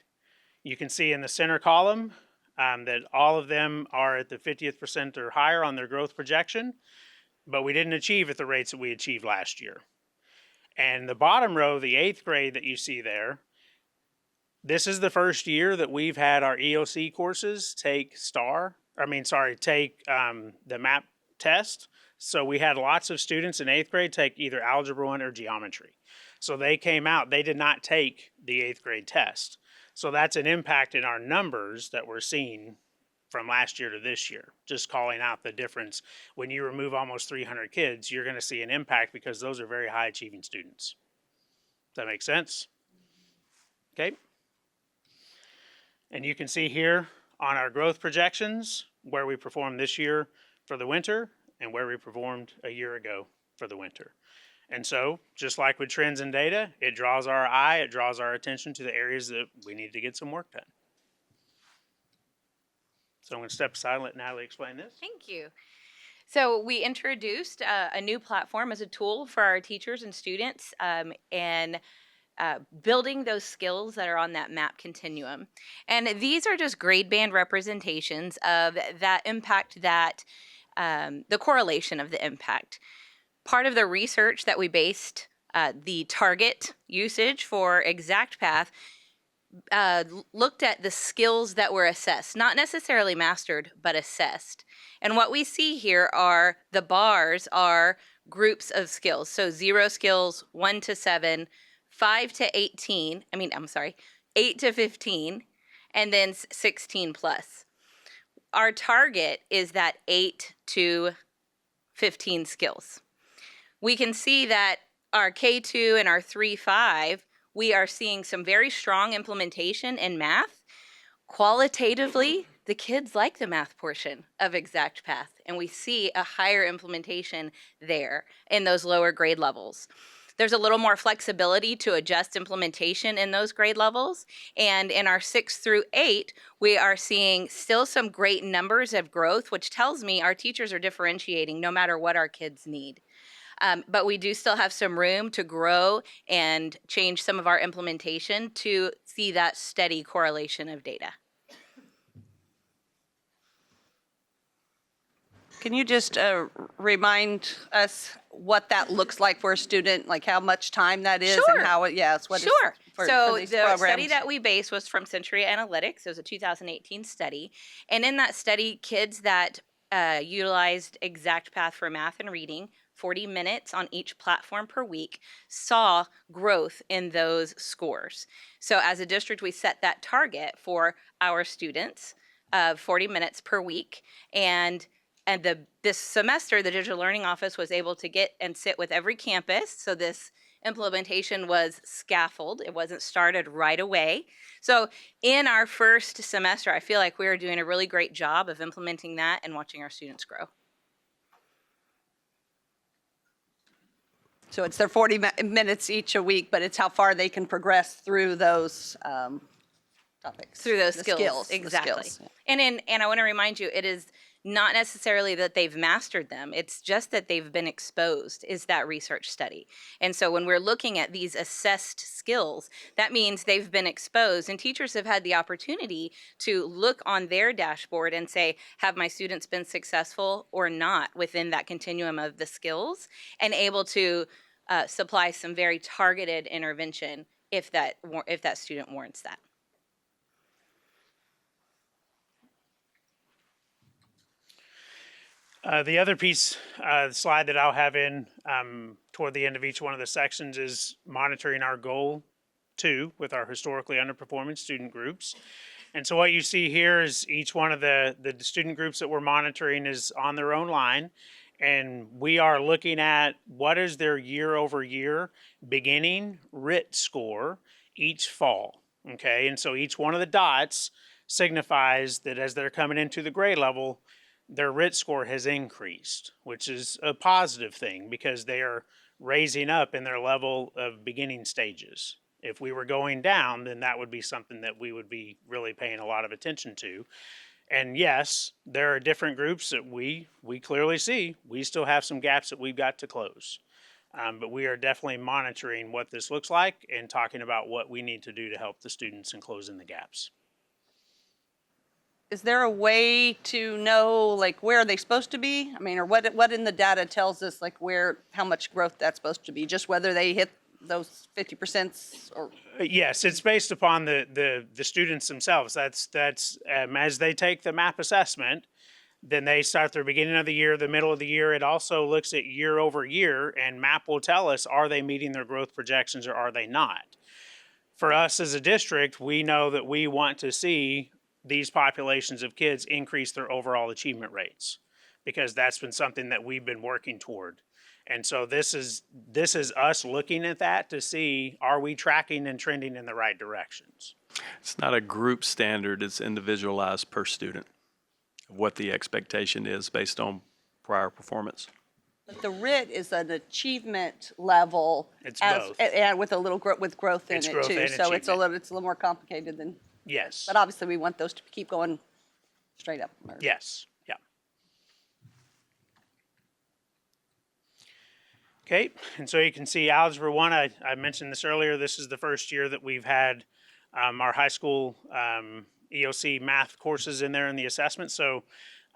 you can see in the center column that all of them are at the 50th percent or higher on their growth projection, but we didn't achieve at the rates that we achieved last year. And the bottom row, the 8th grade that you see there, this is the first year that we've had our EOC courses take the MAP test. So we had lots of students in 8th grade take either Algebra 1 or Geometry. So they came out, they did not take the 8th grade test. So that's an impact in our numbers that we're seeing from last year to this year. Just calling out the difference. When you remove almost 300 kids, you're going to see an impact because those are very high achieving students. Does that make sense? Okay. And you can see here on our growth projections where we performed this year for the winter and where we performed a year ago for the winter. And so, just like with trends and data, it draws our eye, it draws our attention to the areas that we need to get some work done. So I'm going to step aside and let Natalie explain this.
Thank you. So we introduced a new platform as a tool for our teachers and students and building those skills that are on that MAP continuum. And these are just grade band representations of that impact, that the correlation of the impact. Part of the research that we based the target usage for Exact Path looked at the skills that were assessed, not necessarily mastered, but assessed. And what we see here are the bars are groups of skills. So 0 skills, 1 to 7, 5 to 18, 8 to 15, and then 16 plus. Our target is that 8 to 15 skills. We can see that our K2 and our 3-5, we are seeing some very strong implementation in math. Qualitatively, the kids like the math portion of Exact Path, and we see a higher implementation there in those lower grade levels. There's a little more flexibility to adjust implementation in those grade levels. And in our 6 through 8, we are seeing still some great numbers of growth, which tells me our teachers are differentiating no matter what our kids need. But we do still have some room to grow and change some of our implementation to see that steady correlation of data.
Can you just remind us what that looks like for a student, like how much time that is?
Sure.
And how it, yes, what
Sure.
is for these
the
programs?
study that we based was from Century Analytics. It was a 2018 study. And in that study, kids that utilized Exact Path for math and reading, 40 minutes on each platform per week, saw growth in those scores. So as a district, we set that target for our students of 40 minutes per week. And this semester, the Digital Learning Office was able to get and sit with every campus. So this implementation was scaffolded. It wasn't started right away. So in our first semester, I feel like we are doing a really great job of implementing that and watching our students grow.
So it's their 40 minutes each a week, but it's how far they can progress through those topics.
Through those
The
skills.
the
Exactly.
skills, yeah.
And I want to remind you, it is not necessarily that they've mastered them. It's just that they've been exposed, is that research study. And so when we're looking at these assessed skills, that means they've been exposed, and teachers have had the opportunity to look on their dashboard and say, have my students been successful or not within that continuum of the skills, and able to supply some very targeted intervention if that student warrants that.
The other piece, slide that I'll have in toward the end of each one of the sections is monitoring our goal 2 with our historically underperforming student groups. And so what you see here is each one of the student groups that we're monitoring is on their own line. And we are looking at what is their year over year beginning RIT score each fall. Okay, and so each one of the dots signifies that as they're coming into the grade level, their RIT score has increased, which is a positive thing because they are raising up in their level of beginning stages. If we were going down, then that would be something that we would be really paying a lot of attention to. And yes, there are different groups that we clearly see. We still have some gaps that we've got to close. But we are definitely monitoring what this looks like and talking about what we need to do to help the students in closing the gaps.
Is there a way to know like where are they supposed to be? I mean, or what in the data tells us like how much growth that's supposed to be? Just whether they hit those 50% or?
Yes, it's based upon the students themselves. That's as they take the MAP assessment, then they start their beginning of the year, the middle of the year. It also looks at year over year, and MAP will tell us, are they meeting their growth projections or are they not? For us as a district, we know that we want to see these populations of kids increase their overall achievement rates because that's been something that we've been working toward. And so this is us looking at that to see, are we tracking and trending in the right directions?
It's not a group standard, it's individualized per student, what the expectation is based on prior performance.
But the RIT is an achievement level.
It's both.
And with a little with growth in
It's
it
growth
too.
and
So it's a
achievement.
little more complicated than.
Yes.
But obviously we want those to keep going straight up.
Yes. Yeah. Okay, and so you can see Algebra 1, I mentioned this earlier, this is the first year that we've had our high school EOC math courses in there in the assessment. So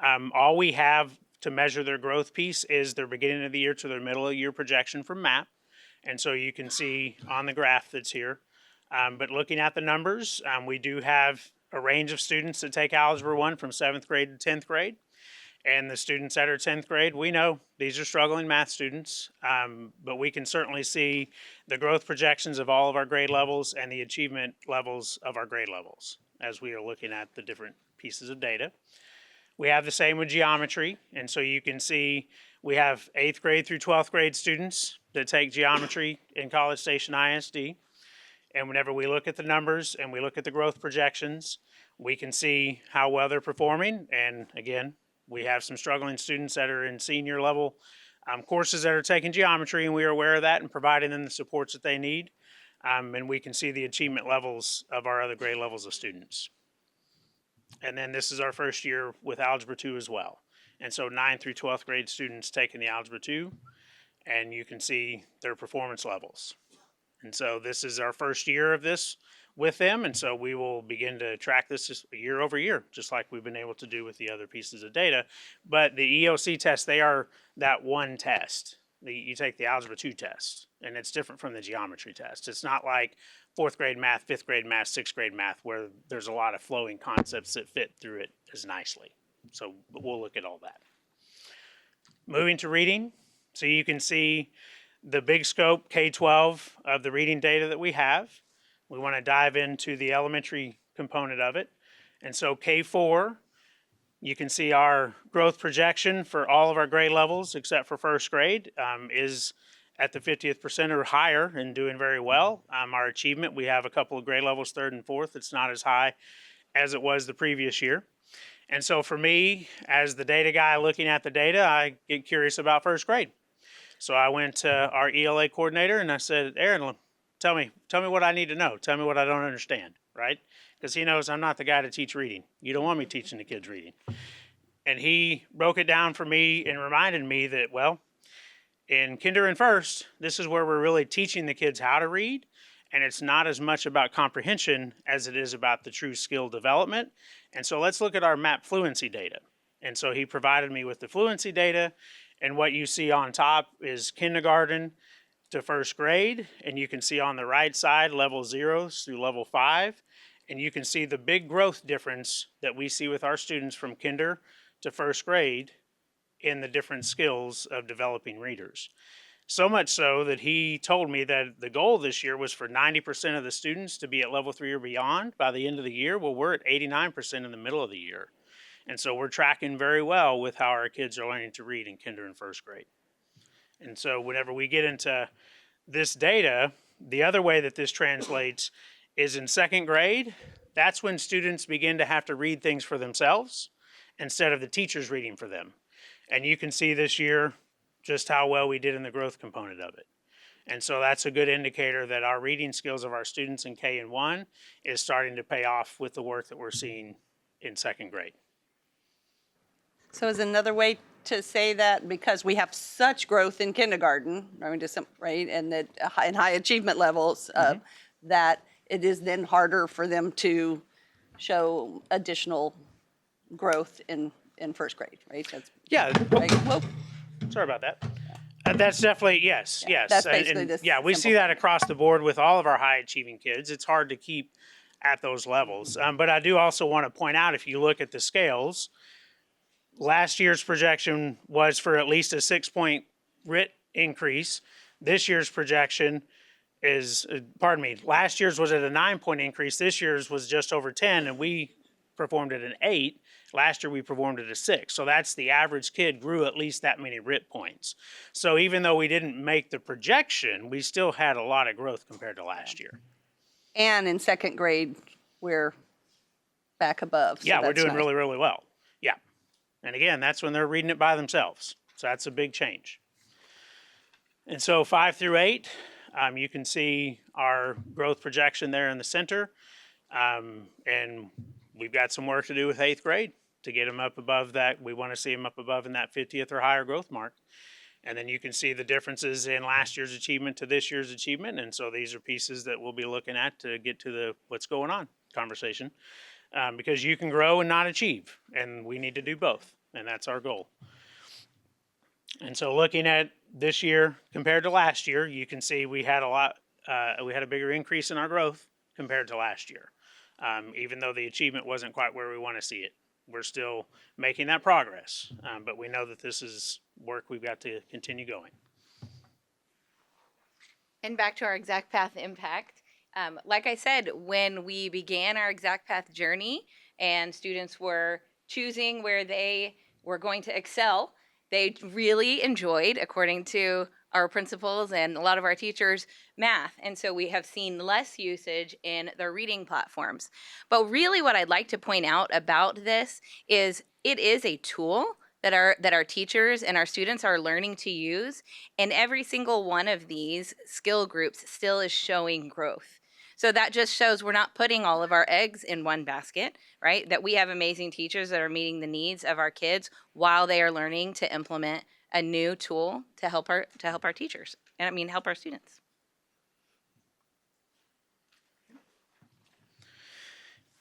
all we have to measure their growth piece is their beginning of the year to their middle of the year projection from MAP. And so you can see on the graph that's here. But looking at the numbers, we do have a range of students that take Algebra 1 from 7th grade to 10th grade. And the students that are 10th grade, we know these are struggling math students, but we can certainly see the growth projections of all of our grade levels and the achievement levels of our grade levels as we are looking at the different pieces of data. We have the same with geometry, and so you can see we have 8th grade through 12th grade students that take geometry in College Station ISD. And whenever we look at the numbers and we look at the growth projections, we can see how well they're performing. And again, we have some struggling students that are in senior level courses that are taking geometry, and we are aware of that and providing them the supports that they need. And we can see the achievement levels of our other grade levels of students. And then this is our first year with Algebra 2 as well. And so 9th through 12th grade students taking the Algebra 2, and you can see their performance levels. And so this is our first year of this with them, and so we will begin to track this year over year, just like we've been able to do with the other pieces of data. But the EOC tests, they are that one test. You take the Algebra 2 test, and it's different from the geometry test. It's not like 4th grade math, 5th grade math, 6th grade math, where there's a lot of flowing concepts that fit through it as nicely. So we'll look at all that. Moving to reading, so you can see the big scope K-12 of the reading data that we have. We want to dive into the elementary component of it. And so K4, you can see our growth projection for all of our grade levels except for first grade is at the 50th percent or higher and doing very well. Our achievement, we have a couple of grade levels, 3rd and 4th. It's not as high as it was the previous year. And so for me, as the data guy looking at the data, I get curious about first grade. So I went to our ELA coordinator and I said, Aaron, tell me what I need to know. Tell me what I don't understand, right? Because he knows I'm not the guy to teach reading. You don't want me teaching the kids reading. And he broke it down for me and reminded me that, well, in kinder and first, this is where we're really teaching the kids how to read. And it's not as much about comprehension as it is about the true skill development. And so let's look at our MAP fluency data. And so he provided me with the fluency data. And what you see on top is kindergarten to first grade. And you can see on the right side, level 0 through level 5. And you can see the big growth difference that we see with our students from kinder to first grade in the different skills of developing readers. So much so that he told me that the goal this year was for 90% of the students to be at level 3 or beyond by the end of the year. Well, we're at 89% in the middle of the year. And so we're tracking very well with how our kids are learning to read in kinder and first grade. And so whenever we get into this data, the other way that this translates is in second grade. That's when students begin to have to read things for themselves instead of the teachers reading for them. And you can see this year just how well we did in the growth component of it. And so that's a good indicator that our reading skills of our students in K and 1 is starting to pay off with the work that we're seeing in second grade.
So is another way to say that because we have such growth in kindergarten, right, and that in high achievement levels, that it is then harder for them to show additional growth in first grade, right? That's,
yeah.
Right? Whoa.
Sorry about that. That's definitely, yes.
That's basically this.
Yeah, we see that across the board with all of our high achieving kids. It's hard to keep at those levels. But I do also want to point out, if you look at the scales, last year's projection was for at least a 6-point RIT increase. This year's projection is, last year's was at a 9-point increase. This year's was just over 10, and we performed at an 8. Last year we performed at a 6. So that's the average kid grew at least that many RIT points. So even though we didn't make the projection, we still had a lot of growth compared to last year.
And in second grade, we're back above. So
Yeah, we're
that's
doing
nice.
really, really well. Yeah. And again, that's when they're reading it by themselves. So that's a big change. And so 5 through 8, you can see our growth projection there in the center. And we've got some work to do with 8th grade to get them up above that. We want to see them up above in that 50th or higher growth mark. And then you can see the differences in last year's achievement to this year's achievement. And so these are pieces that we'll be looking at to get to the what's going on conversation. Because you can grow and not achieve, and we need to do both, and that's our goal. And so looking at this year compared to last year, you can see we had a bigger increase in our growth compared to last year. Even though the achievement wasn't quite where we want to see it. We're still making that progress, but we know that this is work we've got to continue going.
And back to our exact path impact. Like I said, when we began our exact path journey and students were choosing where they were going to excel, they really enjoyed, according to our principals and a lot of our teachers, math. And so we have seen less usage in the reading platforms. But really what I'd like to point out about this is it is a tool that our teachers and our students are learning to use. And every single one of these skill groups still is showing growth. So that just shows we're not putting all of our eggs in one basket, right? That we have amazing teachers that are meeting the needs of our kids while they are learning to implement a new tool to help our teachers, and help our students.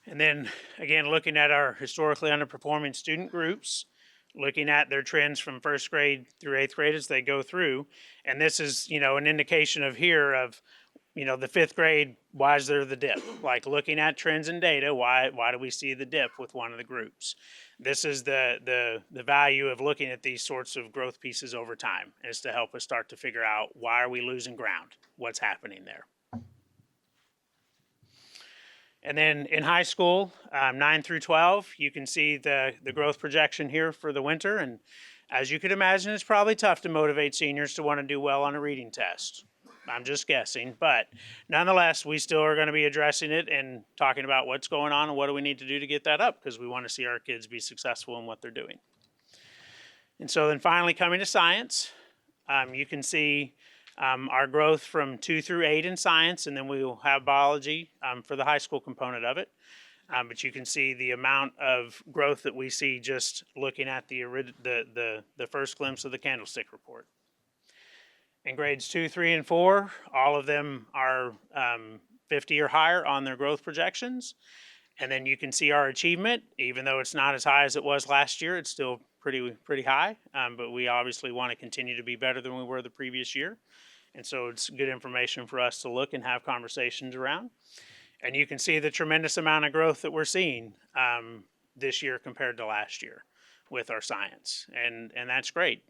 And then again, looking at our historically underperforming student groups, looking at their trends from first grade through 8th grade as they go through. And this is, an indication of the 5th grade, why is there the dip? Like looking at trends and data, why do we see the dip with one of the groups? This is the value of looking at these sorts of growth pieces over time, is to help us start to figure out why are we losing ground? What's happening there? And then in high school, 9 through 12, you can see the growth projection here for the winter. And as you could imagine, it's probably tough to motivate seniors to want to do well on a reading test. I'm just guessing, but nonetheless, we still are going to be addressing it and talking about what's going on and what do we need to do to get that up, because we want to see our kids be successful in what they're doing. And so then finally coming to science, you can see our growth from 2 through 8 in science, and then we will have biology for the high school component of it. But you can see the amount of growth that we see just looking at the first glimpse of the candlestick report. In grades 2, 3, and 4, all of them are 50 or higher on their growth projections. And then you can see our achievement, even though it's not as high as it was last year, it's still pretty high. But we obviously want to continue to be better than we were the previous year. And so it's good information for us to look and have conversations around. And you can see the tremendous amount of growth that we're seeing this year compared to last year with our science. And that's great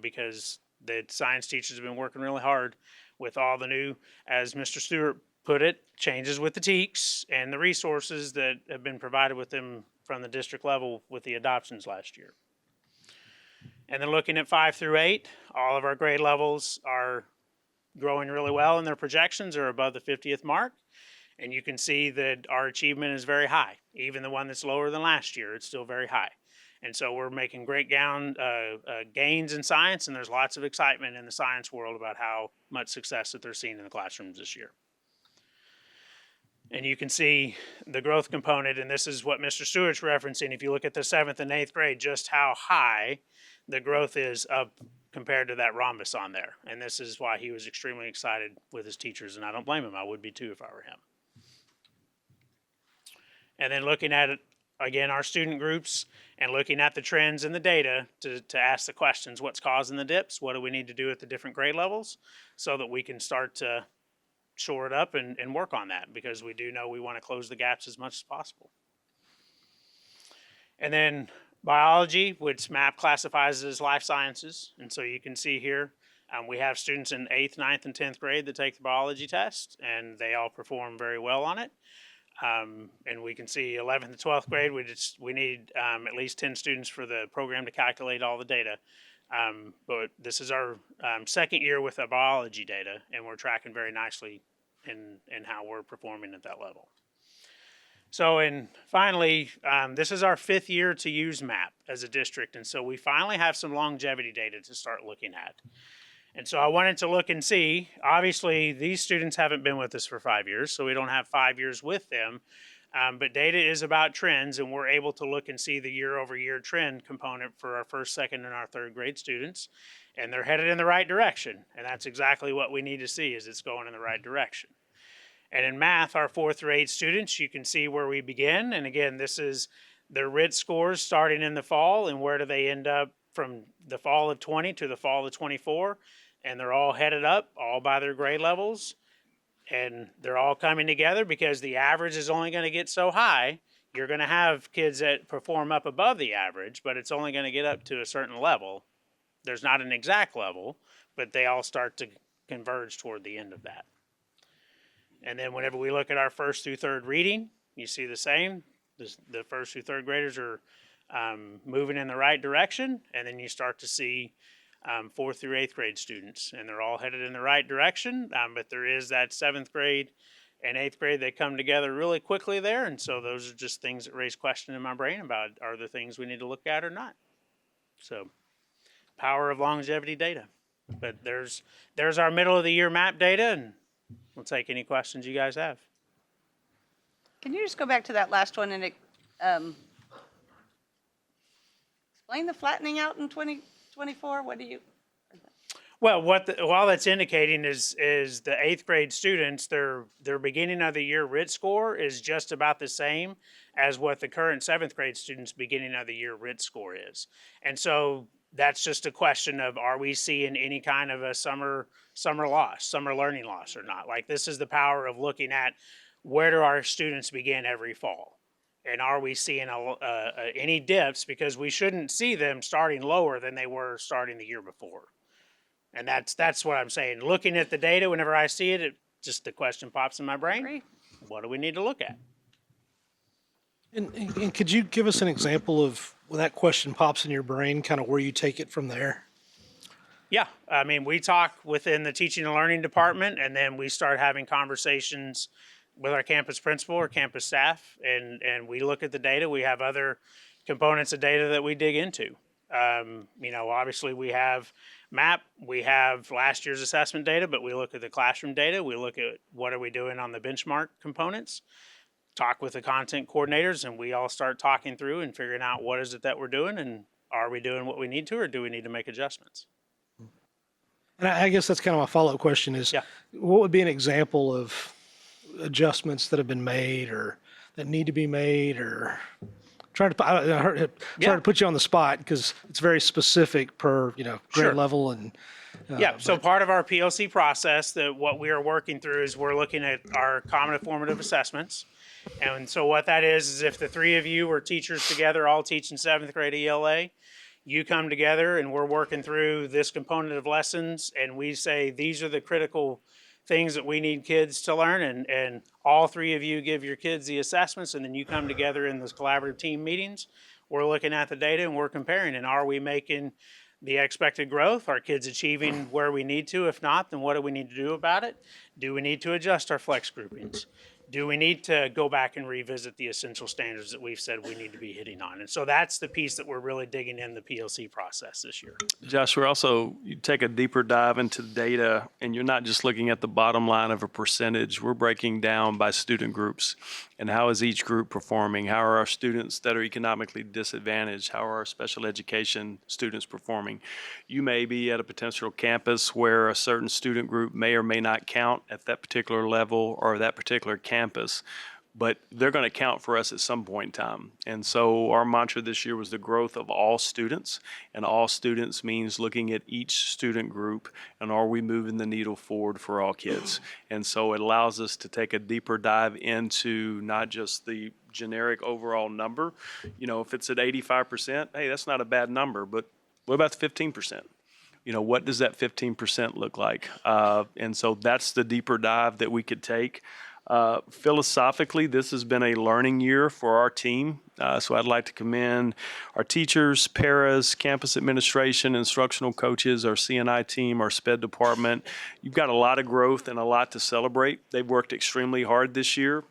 because The science teachers have been working really hard with all the new, as Mr. Stewart put it, changes with the TEKS and the resources that have been provided with them from the district level with the adoptions last year. And then looking at 5 through 8, all of our grade levels are growing really well, and their projections are above the 50th mark. And you can see that our achievement is very high. Even the one that's lower than last year, it's still very high. And so we're making great gains in science, and there's lots of excitement in the science world about how much success that they're seeing in the classrooms this year. And you can see the growth component, and this is what Mr. Stewart's referencing. If you look at the 7th and 8th grade, just how high the growth is up compared to that rhombus on there. And this is why he was extremely excited with his teachers, and I don't blame him. I would be too if I were him. And then looking at it, again, our student groups, and looking at the trends and the data to ask the questions, what's causing the dips? What do we need to do at the different grade levels so that we can start to shore it up and work on that, because we do know we want to close the gaps as much as possible. And then biology, which MAP classifies as life sciences. And so you can see here, we have students in 8th, 9th, and 10th grade that take the biology test, and they all perform very well on it. And we can see 11th and 12th grade, we need at least 10 students for the program to calculate all the data. But this is our second year with the biology data, and we're tracking very nicely in how we're performing at that level. So, and finally, this is our 5th year to use MAP as a district, and so we finally have some longevity data to start looking at. And so I wanted to look and see, obviously these students haven't been with us for 5 years, so we don't have 5 years with them, but data is about trends, and we're able to look and see the year over year trend component for our 1st, 2nd, and our 3rd grade students, and they're headed in the right direction, and that's exactly what we need to see, is it's going in the right direction. And in math, our 4th through 8th students, you can see where we begin, and again, this is their RIT scores starting in the fall, and where do they end up from the fall of 20 to the fall of 24, and they're all headed up, all by their grade levels, and they're all coming together because the average is only going to get so high. You're going to have kids that perform up above the average, but it's only going to get up to a certain level. There's not an exact level, but they all start to converge toward the end of that. And then whenever we look at our 1st through 3rd reading, you see the same. The 1st through 3rd graders are moving in the right direction, and then you start to see 4th through 8th grade students, and they're all headed in the right direction, but there is that 7th grade and 8th grade that come together really quickly there, and so those are just things that raise question in my brain about, are there things we need to look at or not? So, power of longevity data. But there's our middle of the year MAP data, and we'll take any questions you guys have.
Can you just go back to that last one and explain the flattening out in 2024? What do you?
Well, all that's indicating is the 8th grade students, their beginning of the year RIT score is just about the same as what the current 7th grade students' beginning of the year RIT score is. And so that's just a question of, are we seeing any kind of a summer loss, summer learning loss or not? Like, this is the power of looking at, where do our students begin every fall? And are we seeing any dips? Because we shouldn't see them starting lower than they were starting the year before. And that's what I'm saying. Looking at the data, whenever I see it, just the question pops in my brain. What do we need to look at?
And could you give us an example of when that question pops in your brain, kind of where you take it from there?
Yeah, I mean, we talk within the teaching and learning department, and then we start having conversations with our campus principal or campus staff, and we look at the data. We have other components of data that we dig into. Obviously we have MAP, we have last year's assessment data, but we look at the classroom data. We look at what are we doing on the benchmark components, talk with the content coordinators, and we all start talking through and figuring out what is it that we're doing, and are we doing what we need to, or do we need to make adjustments?
And I guess that's kind of my follow-up question is, what would be an example of adjustments that have been made or that need to be made, or trying to put you on the spot because it's very specific per grade level and
so part of our POC process, that what we are working through is we're looking at our common formative assessments. And so what that is if the 3 of you were teachers together all teaching 7th grade ELA, you come together and we're working through this component of lessons, and we say these are the critical things that we need kids to learn, and all three of you give your kids the assessments, and then you come together in those collaborative team meetings. We're looking at the data and we're comparing, and are we making the expected growth? Are kids achieving where we need to? If not, then what do we need to do about it? Do we need to adjust our flex groupings? Do we need to go back and revisit the essential standards that we've said we need to be hitting on? And so that's the piece that we're really digging in the PLC process this year.
Josh, we're also, you take a deeper dive into the data, and you're not just looking at the bottom line of a percentage. We're breaking down by student groups and how is each group performing? How are our students that are economically disadvantaged? How are our special education students performing? You may be at a potential campus where a certain student group may or may not count at that particular level or that particular campus, but they're going to count for us at some point in time. And so our mantra this year was the growth of all students, and all students means looking at each student group and are we moving the needle forward for all kids. And so it allows us to take a deeper dive into not just the generic overall number. You know, if it's at 85%, hey, that's not a bad number, but what about the 15%? You know, what does that 15% look like? And so that's the deeper dive that we could take. Philosophically, this has been a learning year for our team. So I'd like to commend our teachers, paras, campus administration, instructional coaches, our CNI team, our SPED department. You've got a lot of growth and a lot to celebrate. They've worked extremely hard this year.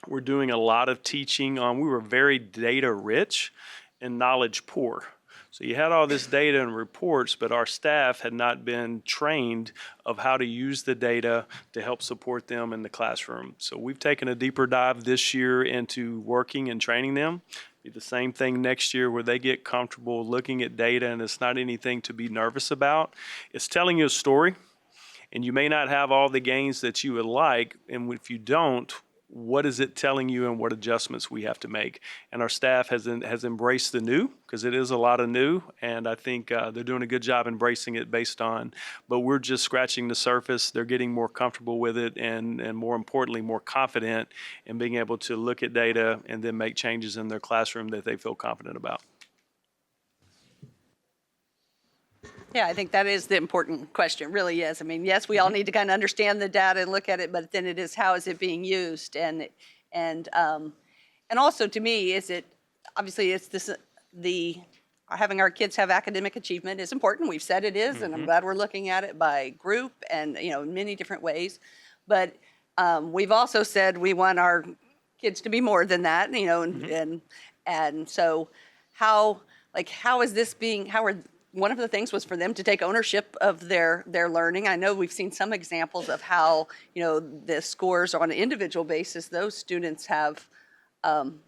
We're doing a lot of teaching on, we were very data rich and knowledge poor. So you had all this data and reports, but our staff had not been trained of how to use the data to help support them in the classroom. So we've taken a deeper dive this year into working and training them. Be the same thing next year where they get comfortable looking at data, and it's not anything to be nervous about. It's telling you a story, and you may not have all the gains that you would like, and if you don't, what is it telling you and what adjustments we have to make? And our staff has embraced the new, because it is a lot of new, and I think they're doing a good job embracing it based on, but we're just scratching the surface. They're getting more comfortable with it, and more importantly, more confident in being able to look at data and then make changes in their classroom that they feel confident about.
Yeah, I think that is the important question, it really is. I mean, yes, we all need to kind of understand the data and look at it, but then it is how is it being used, and also to me, is it obviously it's this having our kids have academic achievement is important. We've said it is, and I'm glad we're looking at it by group and in many different ways. But we've also said we want our kids to be more than that, and so how is this being one of the things was for them to take ownership of their learning. I know we've seen some examples of how, the scores on an individual basis, those students have,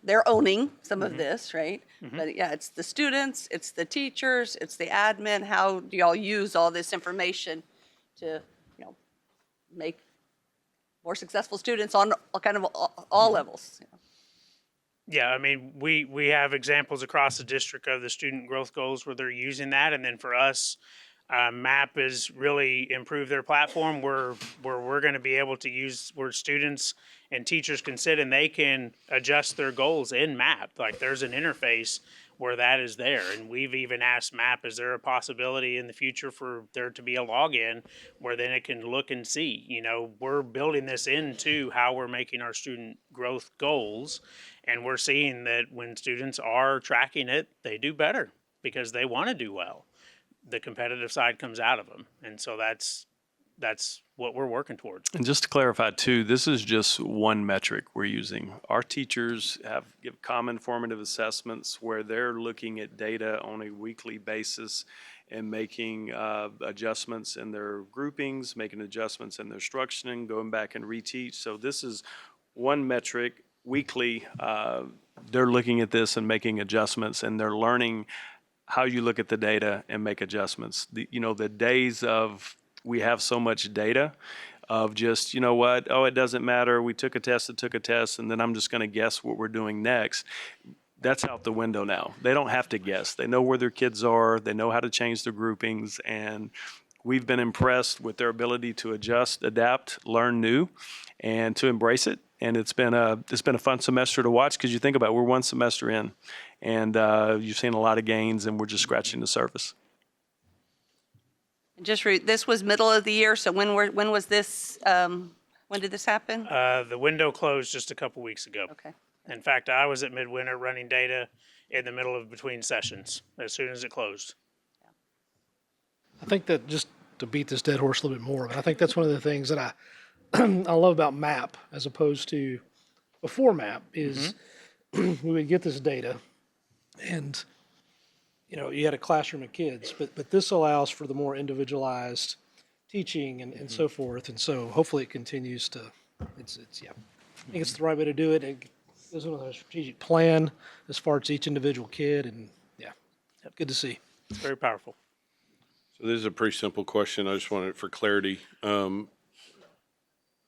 they're owning some of this, right? But yeah, it's the students, it's the teachers, it's the admin. How do y'all use all this information to, make more successful students on kind of all levels?
Yeah, I mean, we have examples across the district of the student growth goals where they're using that, and then for us, MAP has really improved their platform where we're going to be able to use where students and teachers can sit and they can adjust their goals in MAP. Like there's an interface where that is there, and we've even asked MAP, is there a possibility in the future for there to be a login where then it can look and see, we're building this into how we're making our student growth goals. And we're seeing that when students are tracking it, they do better because they want to do well. The competitive side comes out of them. And so that's what we're working towards.
And just to clarify too, this is just one metric we're using. Our teachers give common formative assessments where they're looking at data on a weekly basis and making adjustments in their groupings, making adjustments in their structuring, going back and reteach. So this is one metric. Weekly, they're looking at this and making adjustments, and they're learning how you look at the data and make adjustments. The days of we have so much data of just, it doesn't matter. We took a test, and then I'm just going to guess what we're doing next. That's out the window now. They don't have to guess. They know where their kids are. They know how to change their groupings, and we've been impressed with their ability to adjust, adapt, learn new, and to embrace it. and it's been a fun semester to watch because you think about it, we're one semester in, and you've seen a lot of gains, and we're just scratching the surface.
This was middle of the year, so when was this, when did this happen?
The window closed just a couple weeks ago.
Okay.
In fact, I was at midwinter running data in the middle of between sessions as soon as it closed.
I think that, just to beat this dead horse a little bit more, but I think that's one of the things that I I love about MAP as opposed to before MAP is we would get this data and you had a classroom of kids, but this allows for the more individualized teaching and so forth. And so hopefully it continues to, it's I think it's the right way to do it. It goes into a strategic plan as far as each individual kid, and good to see.
It's very powerful.
So this is a pretty simple question. I just wanted it for clarity.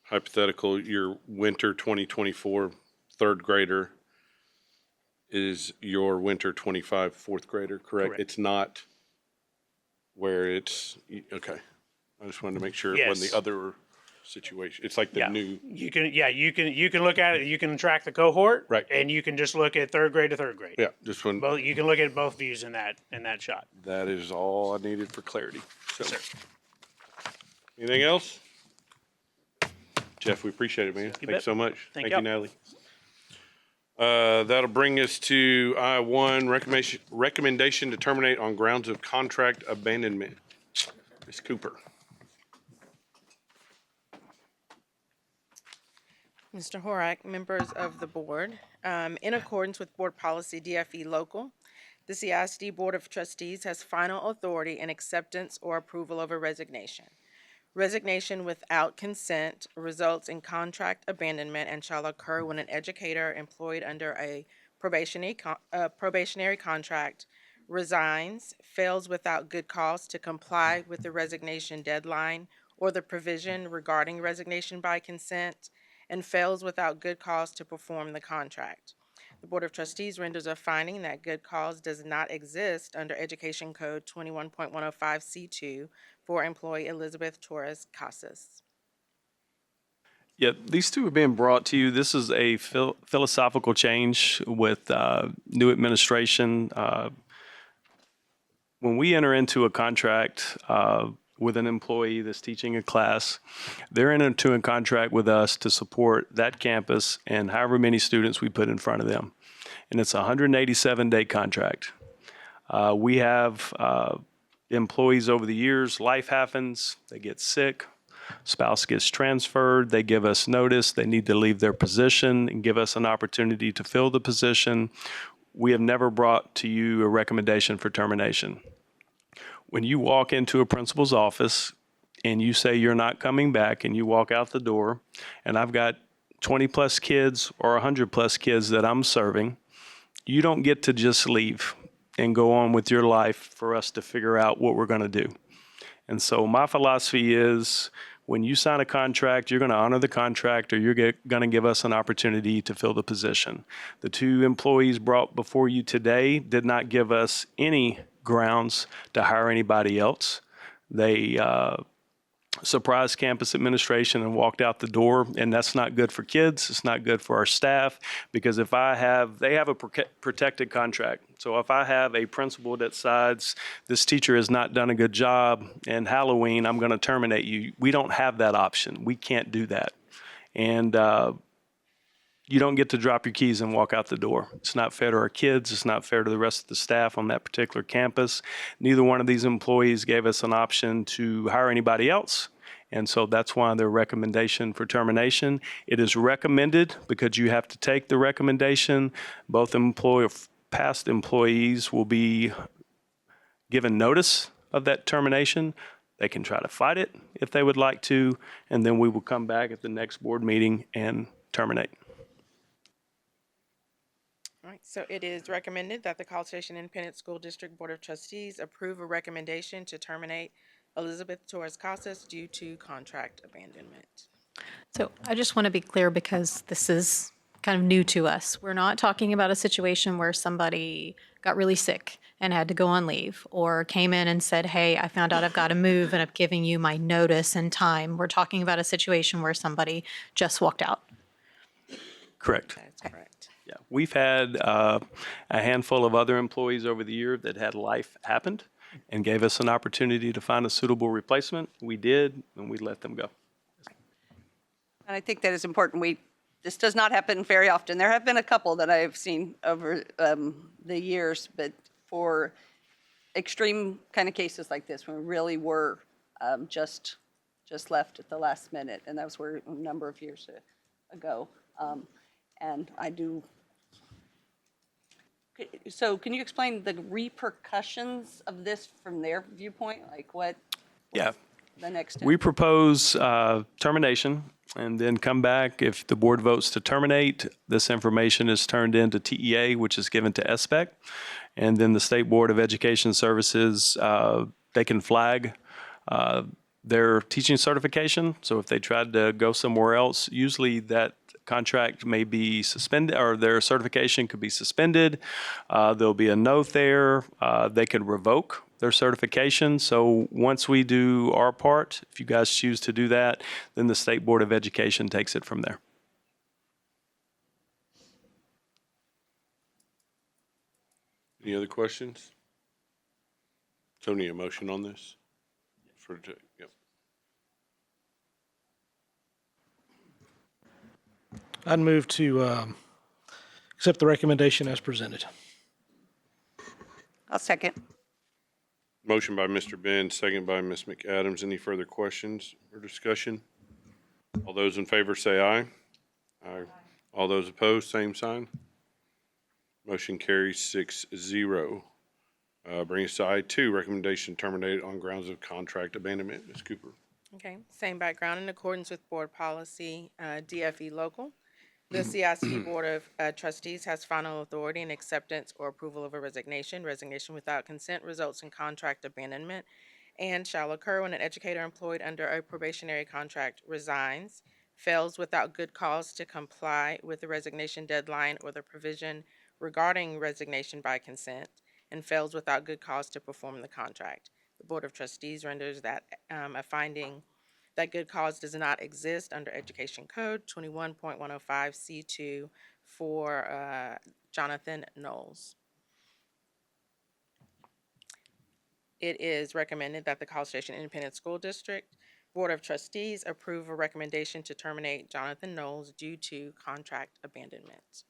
Hypothetical, your winter 2024 third grader is your winter 25 fourth grader, correct?
Correct.
It's not where it's, okay. I just wanted to make sure it
Yes.
wasn't the other situation. It's like the new.
You can look at it. You can track the cohort,
Right.
And you can just look at third grade to third grade.
Yeah, just one.
Both, you can look at both views in that shot.
That is all I needed for clarity. So,
Yes, sir.
anything else? Jeff, we appreciate it, man. Thanks
bet.
so much.
Thank
Thank
y'all.
you, Natalie. That'll bring us to I-1, recommendation to terminate on grounds of contract abandonment. Ms. Cooper.
Mr. Horak, members of the board, in accordance with Board Policy DFE Local, the CSISD Board of Trustees has final authority in acceptance or approval of a resignation. Resignation without consent results in contract abandonment and shall occur when an educator employed under a probationary contract resigns, fails without good cause to comply with the resignation deadline or the provision regarding resignation by consent, and fails without good cause to perform the contract. The Board of Trustees renders a finding that good cause does not exist under Education Code 21.105C2 for employee Elizabeth Torres Casas.
Yeah, these two are being brought to you. This is a philosophical change with new administration. When we enter into a contract with an employee that's teaching a class, they're into a contract with us to support that campus and however many students we put in front of them. And it's a 187-day contract. We have employees over the years, life happens, they get sick, spouse gets transferred, they give us notice, they need to leave their position and give us an opportunity to fill the position. We have never brought to you a recommendation for termination. When you walk into a principal's office and you say you're not coming back and you walk out the door, and I've got 20 plus kids or 100 plus kids that I'm serving, you don't get to just leave and go on with your life for us to figure out what we're going to do. And so my philosophy is when you sign a contract, you're going to honor the contract or you're going to give us an opportunity to fill the position. The two employees brought before you today did not give us any grounds to hire anybody else. They surprised campus administration and walked out the door, and that's not good for kids. It's not good for our staff, because if they have a protected contract. So if I have a principal that decides this teacher has not done a good job and Halloween, I'm going to terminate you. We don't have that option. We can't do that. And you don't get to drop your keys and walk out the door. It's not fair to our kids. It's not fair to the rest of the staff on that particular campus. Neither one of these employees gave us an option to hire anybody else. And so that's why their recommendation for termination. It is recommended because you have to take the recommendation. Both past employees will be given notice of that termination. They can try to fight it if they would like to, and then we will come back at the next board meeting and terminate.
All right, so it is recommended that the College Station Independent School District Board of Trustees approve a recommendation to terminate Elizabeth Torres Casas due to contract abandonment.
So I just want to be clear because this is kind of new to us. We're not talking about a situation where somebody got really sick and had to go on leave or came in and said, hey, I found out I've got to move and I'm giving you my notice and time. We're talking about a situation where somebody just walked out.
Correct.
That's correct.
Yeah, we've had a handful of other employees over the year that had life happened and gave us an opportunity to find a suitable replacement. We did, and we let them go.
And I think that is important. This does not happen very often. There have been a couple that I've seen over the years, but for extreme kind of cases like this, when we really were just left at the last minute, and that was a number of years ago. And I do. So can you explain the repercussions of this from their viewpoint? Like what?
Yeah.
The next step?
We propose termination and then come back. If the board votes to terminate, this information is turned into TEA, which is given to SBEC. And then the State Board of Education Services, they can flag their teaching certification. So if they tried to go somewhere else, usually that contract may be suspended, or their certification could be suspended. There'll be a note there. They could revoke their certification. So once we do our part, if you guys choose to do that, then the State Board of Education takes it from there.
Any other questions? Tony, a motion on this? Yep.
I'd move to accept the recommendation as presented.
I'll second.
Motion by Mr. Ben, second by Ms. McAdams. Any further questions or discussion? All those in favor say aye. Aye. All those opposed, same sign. Motion carries 6-0. Bring us to I-2, recommendation terminated on grounds of contract abandonment. Ms. Cooper.
Okay, same background in accordance with board policy, DFE local. The CSISD Board of Trustees has final authority in acceptance or approval of a resignation. Resignation without consent results in contract abandonment and shall occur when an educator employed under a probationary contract resigns, fails without good cause to comply with the resignation deadline or the provision regarding resignation by consent, and fails without good cause to perform the contract. The Board of Trustees renders that a finding that good cause does not exist under Education Code 21.105C2 for Jonathan Knowles. It is recommended that the College Station Independent School District Board of Trustees approve a recommendation to terminate Jonathan Knowles due to contract abandonment.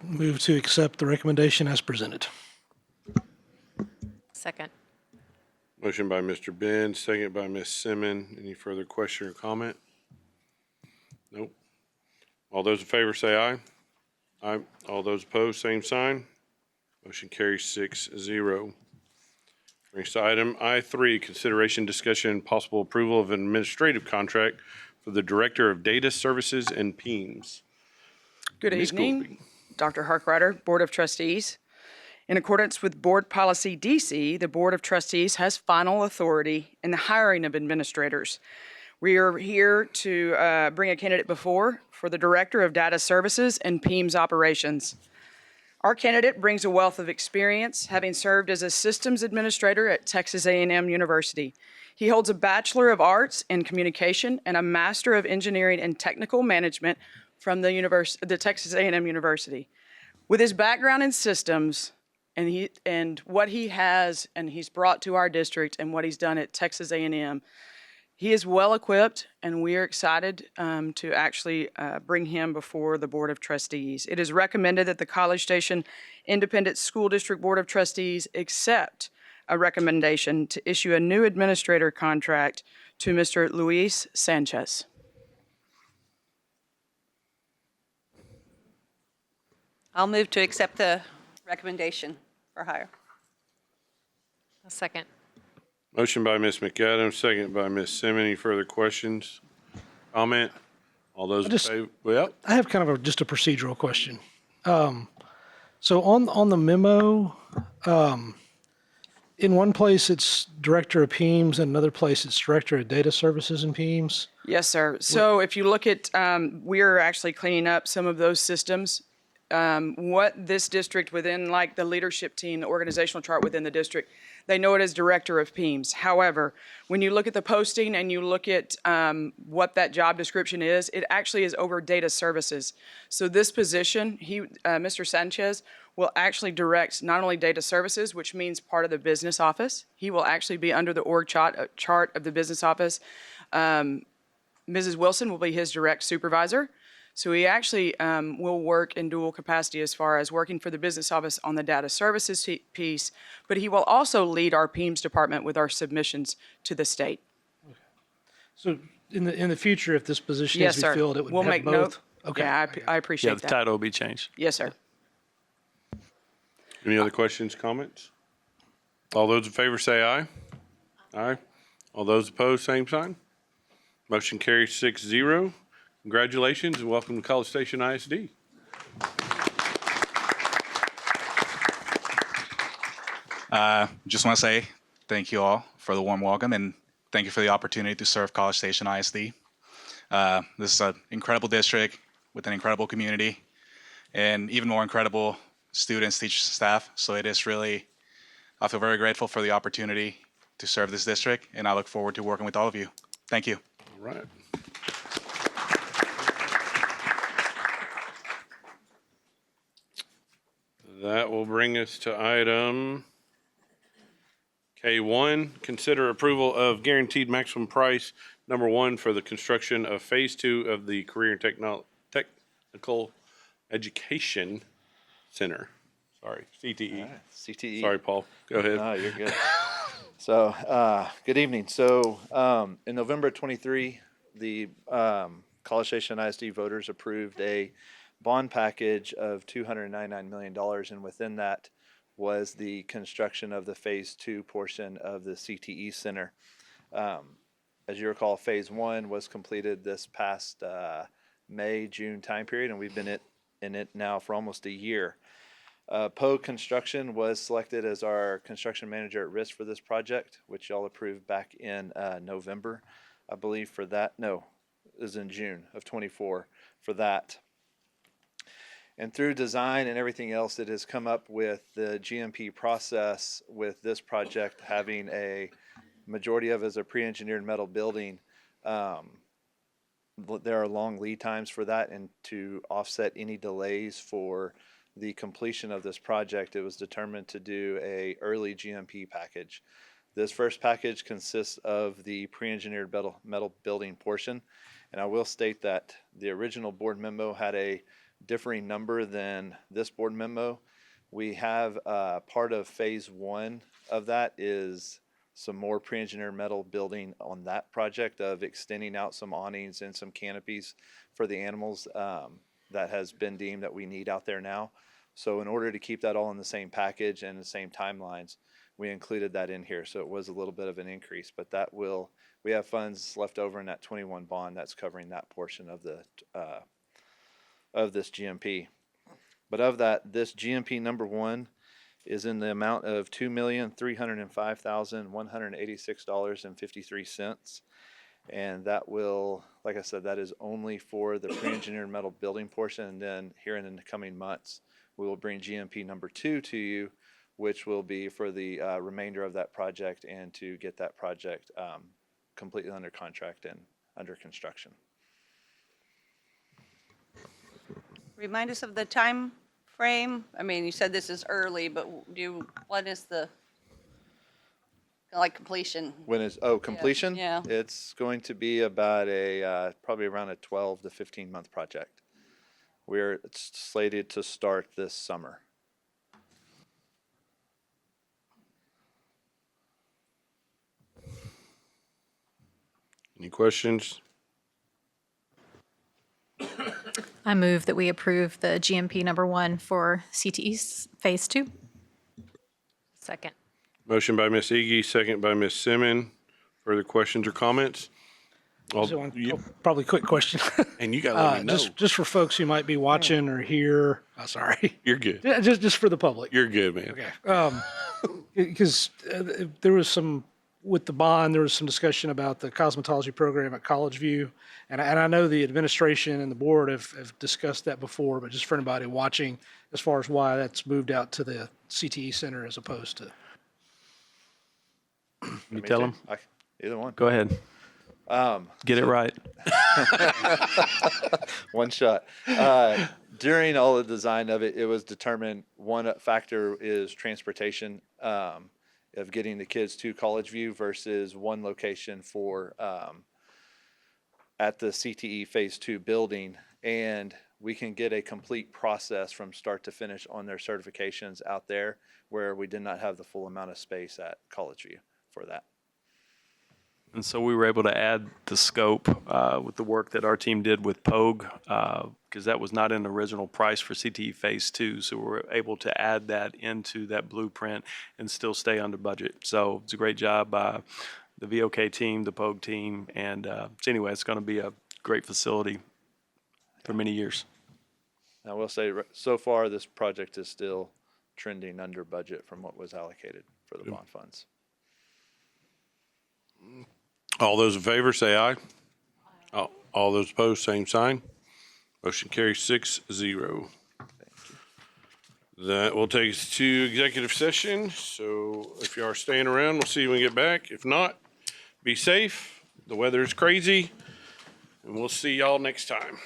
Move to accept the recommendation as presented.
Second.
Motion by Mr. Ben, second by Ms. Simmons. Any further question or comment? Nope. All those in favor say aye. Aye. All those opposed, same sign. Motion carries 6-0. Brings to item I-3, consideration, discussion, and possible approval of an administrative contract for the Director of Data Services and PEAMS.
Good
Ms.
evening,
Goldby.
Dr. Harkrider, Board of Trustees. In accordance with Board Policy DC, the Board of Trustees has final authority in the hiring of administrators. We are here to bring a candidate before for the Director of Data Services and PEAMS Operations. Our candidate brings a wealth of experience, having served as a systems administrator at Texas A&M University. He holds a Bachelor of Arts in Communication and a Master of Engineering and Technical Management from the Texas A&M University. With his background in systems and what he has and he's brought to our district and what he's done at Texas A&M, he is well equipped, and we are excited to actually bring him before the Board of Trustees. It is recommended that the College Station Independent School District Board of Trustees accept a recommendation to issue a new administrator contract to Mr. Luis Sanchez.
I'll move to accept the recommendation for hire.
A second.
Motion by Ms. McAdams, second by Ms. Simmons. Any further questions? Comment? All those in favor? Well,
I have kind of just a procedural question. So on the memo, in one place it's Director of PEAMS, and another place it's Director of Data Services and PEAMS.
Yes, sir. So if you look at, we are actually cleaning up some of those systems. What this district within, like the leadership team, the organizational chart within the district, they know it as Director of PEMS. However, when you look at the posting and you look at what that job description is, it actually is over data services. So this position, Mr. Sanchez, will actually direct not only data services, which means part of the business office. He will actually be under the org chart of the business office. Mrs. Wilson will be his direct supervisor. So he actually will work in dual capacity as far as working for the business office on the data services piece, but he will also lead our PEMS department with our submissions to the state.
So in the future, if this position
Yes,
is to be
sir.
filled, it would
We'll
have
make
both?
note.
Okay.
Yeah, I appreciate
Yeah,
that.
the title will be changed.
Yes, sir.
Any other questions, comments? All those in favor say aye. Aye. All those opposed, same sign. Motion carries 6-0. Congratulations and welcome to College Station ISD.
Just want to say thank you all for the warm welcome and thank you for the opportunity to serve College Station ISD. This is an incredible district with an incredible community and even more incredible students, teachers, staff. So it is really, I feel very grateful for the opportunity to serve this district and I look forward to working with all of you. Thank you.
All right. That will bring us to item K1, consider approval of guaranteed maximum price number 1 for the construction of phase 2 of the Career and Technical Education Center. Sorry, CTE.
All right, CTE.
Sorry, Paul. Go ahead.
No, you're good. So, good evening. So, in November 23, the College Station ISD voters approved a bond package of $299 million, and within that was the construction of the Phase 2 portion of the CTE Center. As you recall, Phase 1 was completed this past May, June time period, and we've been in it now for almost a year. Poe Construction was selected as our construction manager at risk for this project, which y'all approved back in November, I believe, for that. No, it was in June of 24 for that. And through design and everything else, it has come up with the GMP process with this project having a majority of it as a pre-engineered metal building. There are long lead times for that, and to offset any delays for the completion of this project, it was determined to do a early GMP package. This first package consists of the pre-engineered metal building portion, and I will state that the original board memo had a differing number than this board memo. We have part of phase 1 of that is some more pre-engineered metal building on that project of extending out some awnings and some canopies for the animals that has been deemed that we need out there now. So in order to keep that all in the same package and the same timelines, we included that in here. So it was a little bit of an increase, but that will, we have funds left over in that 21 bond that's covering that portion of the of this GMP. But of that, this GMP number 1 is in the amount of $2,305,186.53. And that will, like I said, that is only for the pre-engineered metal building portion. And then here in the coming months, we will bring GMP number 2 to you, which will be for the remainder of that project and to get that project completely under contract and under construction.
Remind us of the time frame. I mean, you said this is early, but what is the, like, completion?
When is, completion?
Yeah.
It's going to be about probably around a 12 to 15 month project. We're slated to start this summer.
Any questions?
I move that we approve the GMP number 1 for CTE Phase 2.
Second.
Motion by Ms. Iggy, second by Ms. Simmons. Further questions or comments?
Probably quick question.
And you got to let me know.
Just for folks who might be watching or here. Oh, sorry.
You're good.
Just for the public.
You're good, man.
Okay. Because there was some, with the bond, there was some discussion about the cosmetology program at College View. And I know the administration and the board have discussed that before, but just for anybody watching, as far as why that's moved out to the CTE Center as opposed to.
You tell them?
Either one.
Go ahead. Get it right.
One shot. During all the design of it, it was determined one factor is transportation of getting the kids to College View versus one location for at the CTE Phase 2 building. And we can get a complete process from start to finish on their certifications out there where we did not have the full amount of space at College View for that.
And so we were able to add the scope with the work that our team did with POG, because that was not in the original price for CTE Phase 2. So we were able to add that into that blueprint and still stay under budget. So it's a great job by the VOK team, the POG team. And so anyway, it's going to be a great facility for many years.
I will say, so far, this project is still trending under budget from what was allocated for the bond funds.
All those in favor say aye. All those opposed, same sign. Motion carries 6-0. That will take us to executive session. So if you are staying around, we'll see you when we get back. If not, be safe. The weather is crazy. And we'll see y'all next time.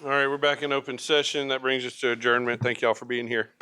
All right, we're back in open session. That brings us to adjournment. Thank y'all for being here.